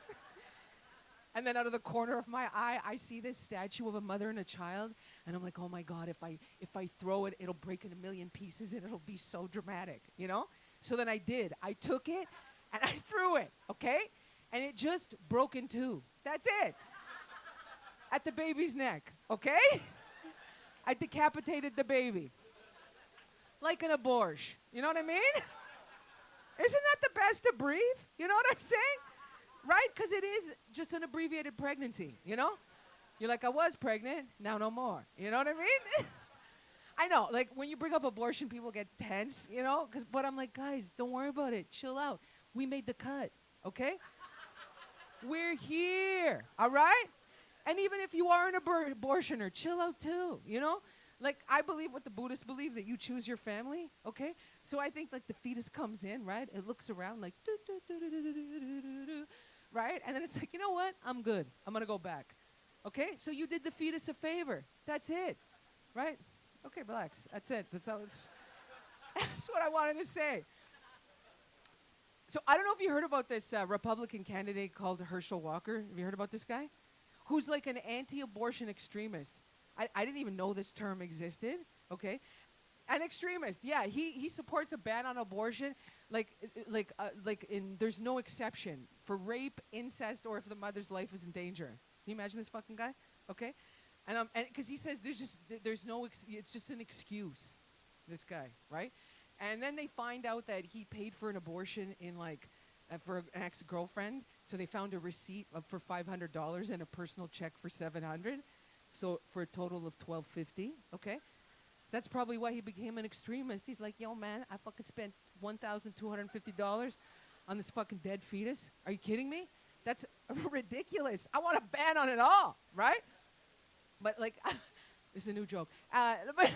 And then out of the corner of my eye, I see this statue of a mother and a child, and I'm like, oh my God, if I throw it, it'll break in a million pieces, and it'll be so dramatic, you know? So then I did. I took it, and I threw it, okay? And it just broke in two. That's it. At the baby's neck, okay? I decapitated the baby. Like an abortion. You know what I mean? Isn't that the best to breathe? You know what I'm saying? Right? Because it is just an abbreviated pregnancy, you know? You're like, I was pregnant, now no more. You know what I mean? I know, like, when you bring up abortion, people get tense, you know? But I'm like, guys, don't worry about it. Chill out. We made the cut, okay? We're here, all right? And even if you are an abortioner, chill out too, you know? Like, I believe what the Buddhists believe, that you choose your family, okay? So I think, like, the fetus comes in, right? It looks around like, right? And then it's like, you know what? I'm good. I'm going to go back. Okay? So you did the fetus a favor. That's it. Right? Okay, relax. That's it. That's what I wanted to say. So I don't know if you heard about this Republican candidate called Herschel Walker. Have you heard about this guy? Who's like an anti-abortion extremist. I didn't even know this term existed. Okay? An extremist, yeah. He supports a ban on abortion, there's no exception for rape, incest, or if the mother's life is in danger. Can you imagine this fucking guy? Okay, and because he says it's just an excuse. This guy, right? And then they find out that he paid for an abortion in for an ex-girlfriend. So they found a receipt for $500 and a personal check for $700. So for a total of $1,250. Okay. That's probably why he became an extremist. He's like, yo, man, I fucking spent $1,250 on this fucking dead fetus. Are you kidding me? That's ridiculous. I want a ban on it all, right? But, like, this is a new joke. But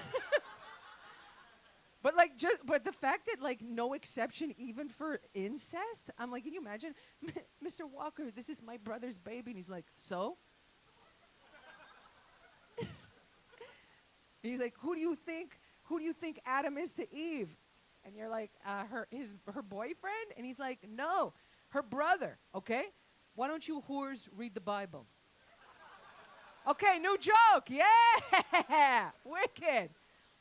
the fact that, like, no exception even for incest, I'm like, can you imagine? Mr. Walker, this is my brother's baby. And he's like, so? He's like, who do you think Adam is to Eve? And you're like, her boyfriend? And he's like, no, her brother, okay? Why don't you whores read the Bible? Okay, new joke. Yeah. Wicked.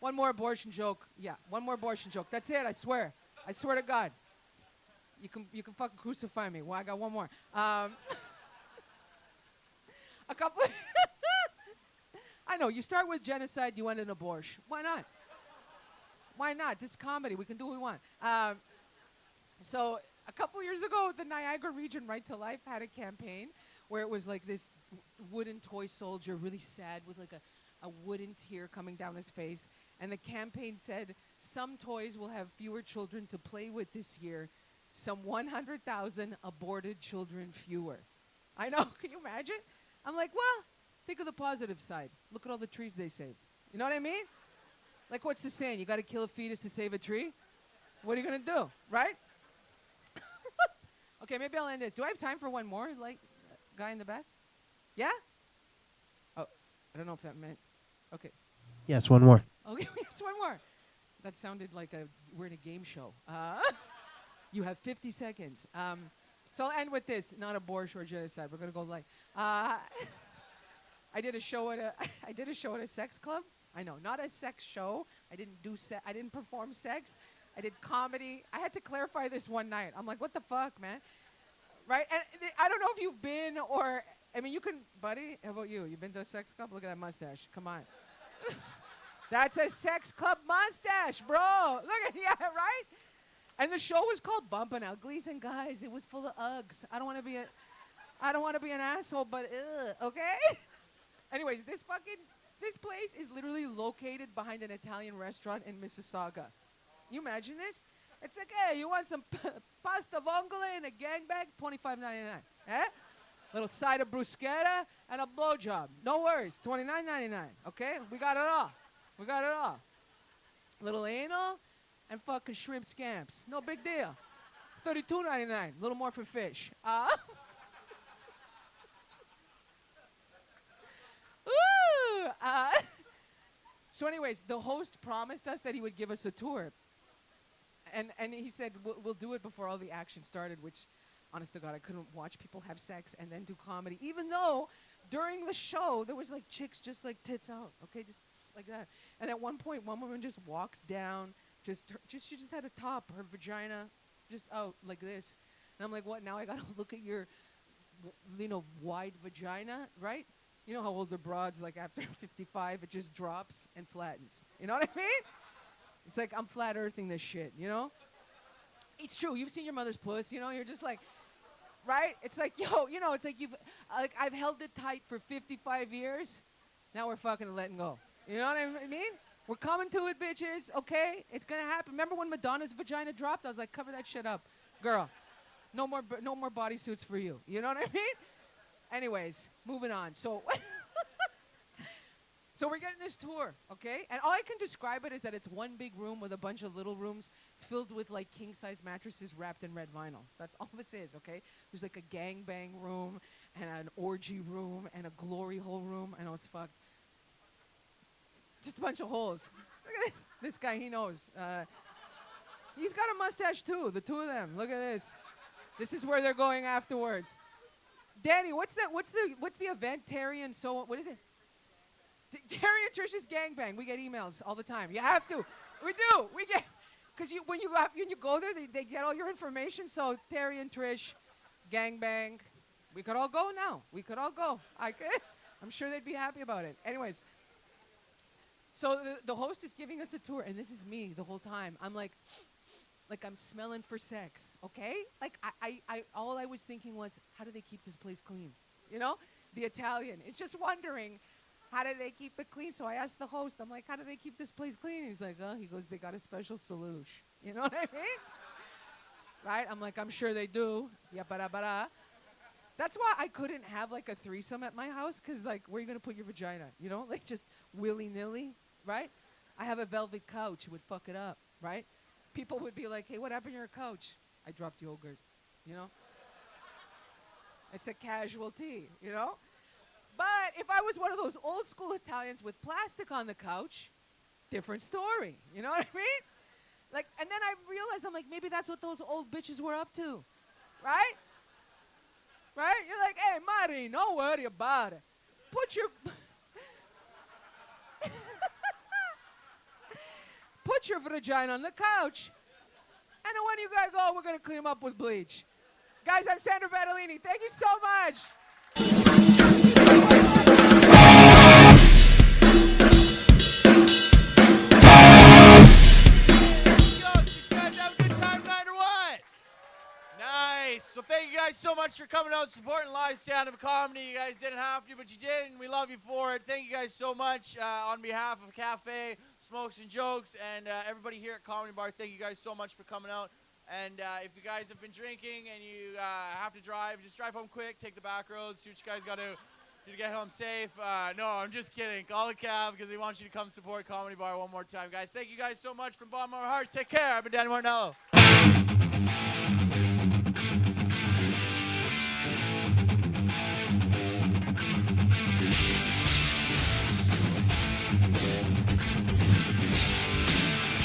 One more abortion joke. Yeah, one more abortion joke. That's it, I swear. I swear to God. You can fucking crucify me. Well, I got one more. A couple. I know, you start with genocide, you end in abortion. Why not? Why not? This is comedy. We can do what we want. So a couple years ago, the Niagara Region Right to Life had a campaign where it was like this wooden toy soldier, really sad, with like a wooden tear coming down his face. And the campaign said, some toys will have fewer children to play with this year, some 100,000 aborted children fewer. I know, can you imagine? I'm like, well, think of the positive side. Look at all the trees they saved. You know what I mean? Like, what's the saying? You got to kill a fetus to save a tree? What are you going to do, right? Okay, maybe I'll end this. Do I have time for one more, like, guy in the back? Yeah? Oh, I don't know if that meant. Okay. Yes, one more. Okay, yes, one more. That sounded like we're in a game show. You have 50 seconds. So I'll end with this. Not abortion or genocide. We're going to go light. I did a show at a sex club. I know, not a sex show. I didn't perform sex. I did comedy. I had to clarify this one night. I'm like, what the fuck, man? Right? And I don't know if you've been or, I mean, you can, buddy, how about you? You been to a sex club? Look at that mustache. Come on. That's a sex club mustache, bro. Look at, yeah, right? And the show was called Bumpin' Uglies, and guys, it was full of Uggs. I don't want to be an asshole, but okay? Anyways, this place is literally located behind an Italian restaurant in Mississauga. You imagine this? It's like, hey, you want some pasta vongole and a gangbang? $25.99. Eh? Little side of bruschetta and a blowjob. No worries. $29.99. Okay? We got it all. We got it all. Little anal and fucking shrimp scamps. No big deal. $32.99. A little more for fish. So anyways, the host promised us that he would give us a tour. And he said, we'll do it before all the action started, which, honest to God, I couldn't watch people have sex and then do comedy, even though during the show, there was like chicks just like tits out, okay, just like that. And at one point, one woman just walks down, she just had a top, her vagina just out like this. And I'm like, what, now I gotta look at your, wide vagina, right? You know how older broads, like after 55, it just drops and flattens. You know what I mean? It's like, I'm flat earthing this shit, you know? It's true. You've seen your mother's puss, you know? You're just like, right? It's like, yo, it's like I've held it tight for 55 years. Now we're fucking letting go. You know what I mean? We're coming to it, bitches, okay? It's gonna happen. Remember when Madonna's vagina dropped? I was like, cover that shit up. Girl, no more bodysuits for you. You know what I mean? Anyways, moving on. So we're getting this tour, okay? And all I can describe it is that it's one big room with a bunch of little rooms filled with like king-size mattresses wrapped in red vinyl. That's all this is, okay? There's like a gangbang room and an orgy room and a glory hole room. I know it's fucked. Just a bunch of holes. Look at this. This guy, he knows. He's got a mustache too, the two of them. Look at this. This is where they're going afterwards. Danny, what's the event? Terry and so what is it? Terry and Trish's gangbang. We get emails all the time. You have to. We do. We get, because when you go there, they get all your information. So Terry and Trish, gangbang. We could all go now. We could all go. I'm sure they'd be happy about it. Anyways, so the host is giving us a tour, and this is me the whole time. I'm like I'm smelling for sex, okay? Like I all I was thinking was, how do they keep this place clean? You know, the Italian is just wondering, how do they keep it clean? So I asked the host, I'm like, how do they keep this place clean? He's like, he goes, they got a special solution. You know what I mean? Right? I'm like, I'm sure they do. Yeah, bara. That's why I couldn't have like a threesome at my house, because like, where are you going to put your vagina? You know, like just willy-nilly, right? I have a velvet couch. It would fuck it up, right? People would be like, hey, what happened to your couch? I dropped yogurt, you know? It's a casualty, you know? But if I was one of those old school Italians with plastic on the couch, different story. You know what I mean? Like, and then I realized, I'm like, maybe that's what those old bitches were up to, right? Right? You're like, hey, Marty, don't worry about it. Put your put your vagina on the couch, and then when you gotta go, we're gonna clean them up with bleach. Guys, I'm Sandra Bettolini. Thank you so much. So thank you guys so much for coming out, supporting live stand-up comedy. You guys didn't have to, but you did, and we love you for it. Thank you guys so much on behalf of Cafe, Smokes and Jokes, and everybody here at Comedy Bar. Thank you guys so much for coming out. And if you guys have been drinking and you have to drive, just drive home quick, take the back roads, do what you guys got to do to get home safe. No, I'm just kidding. Call a cab because we want you to come support Comedy Bar one more time, guys. Thank you guys so much from the bottom of our hearts. Take care. I've been Danny Martinello.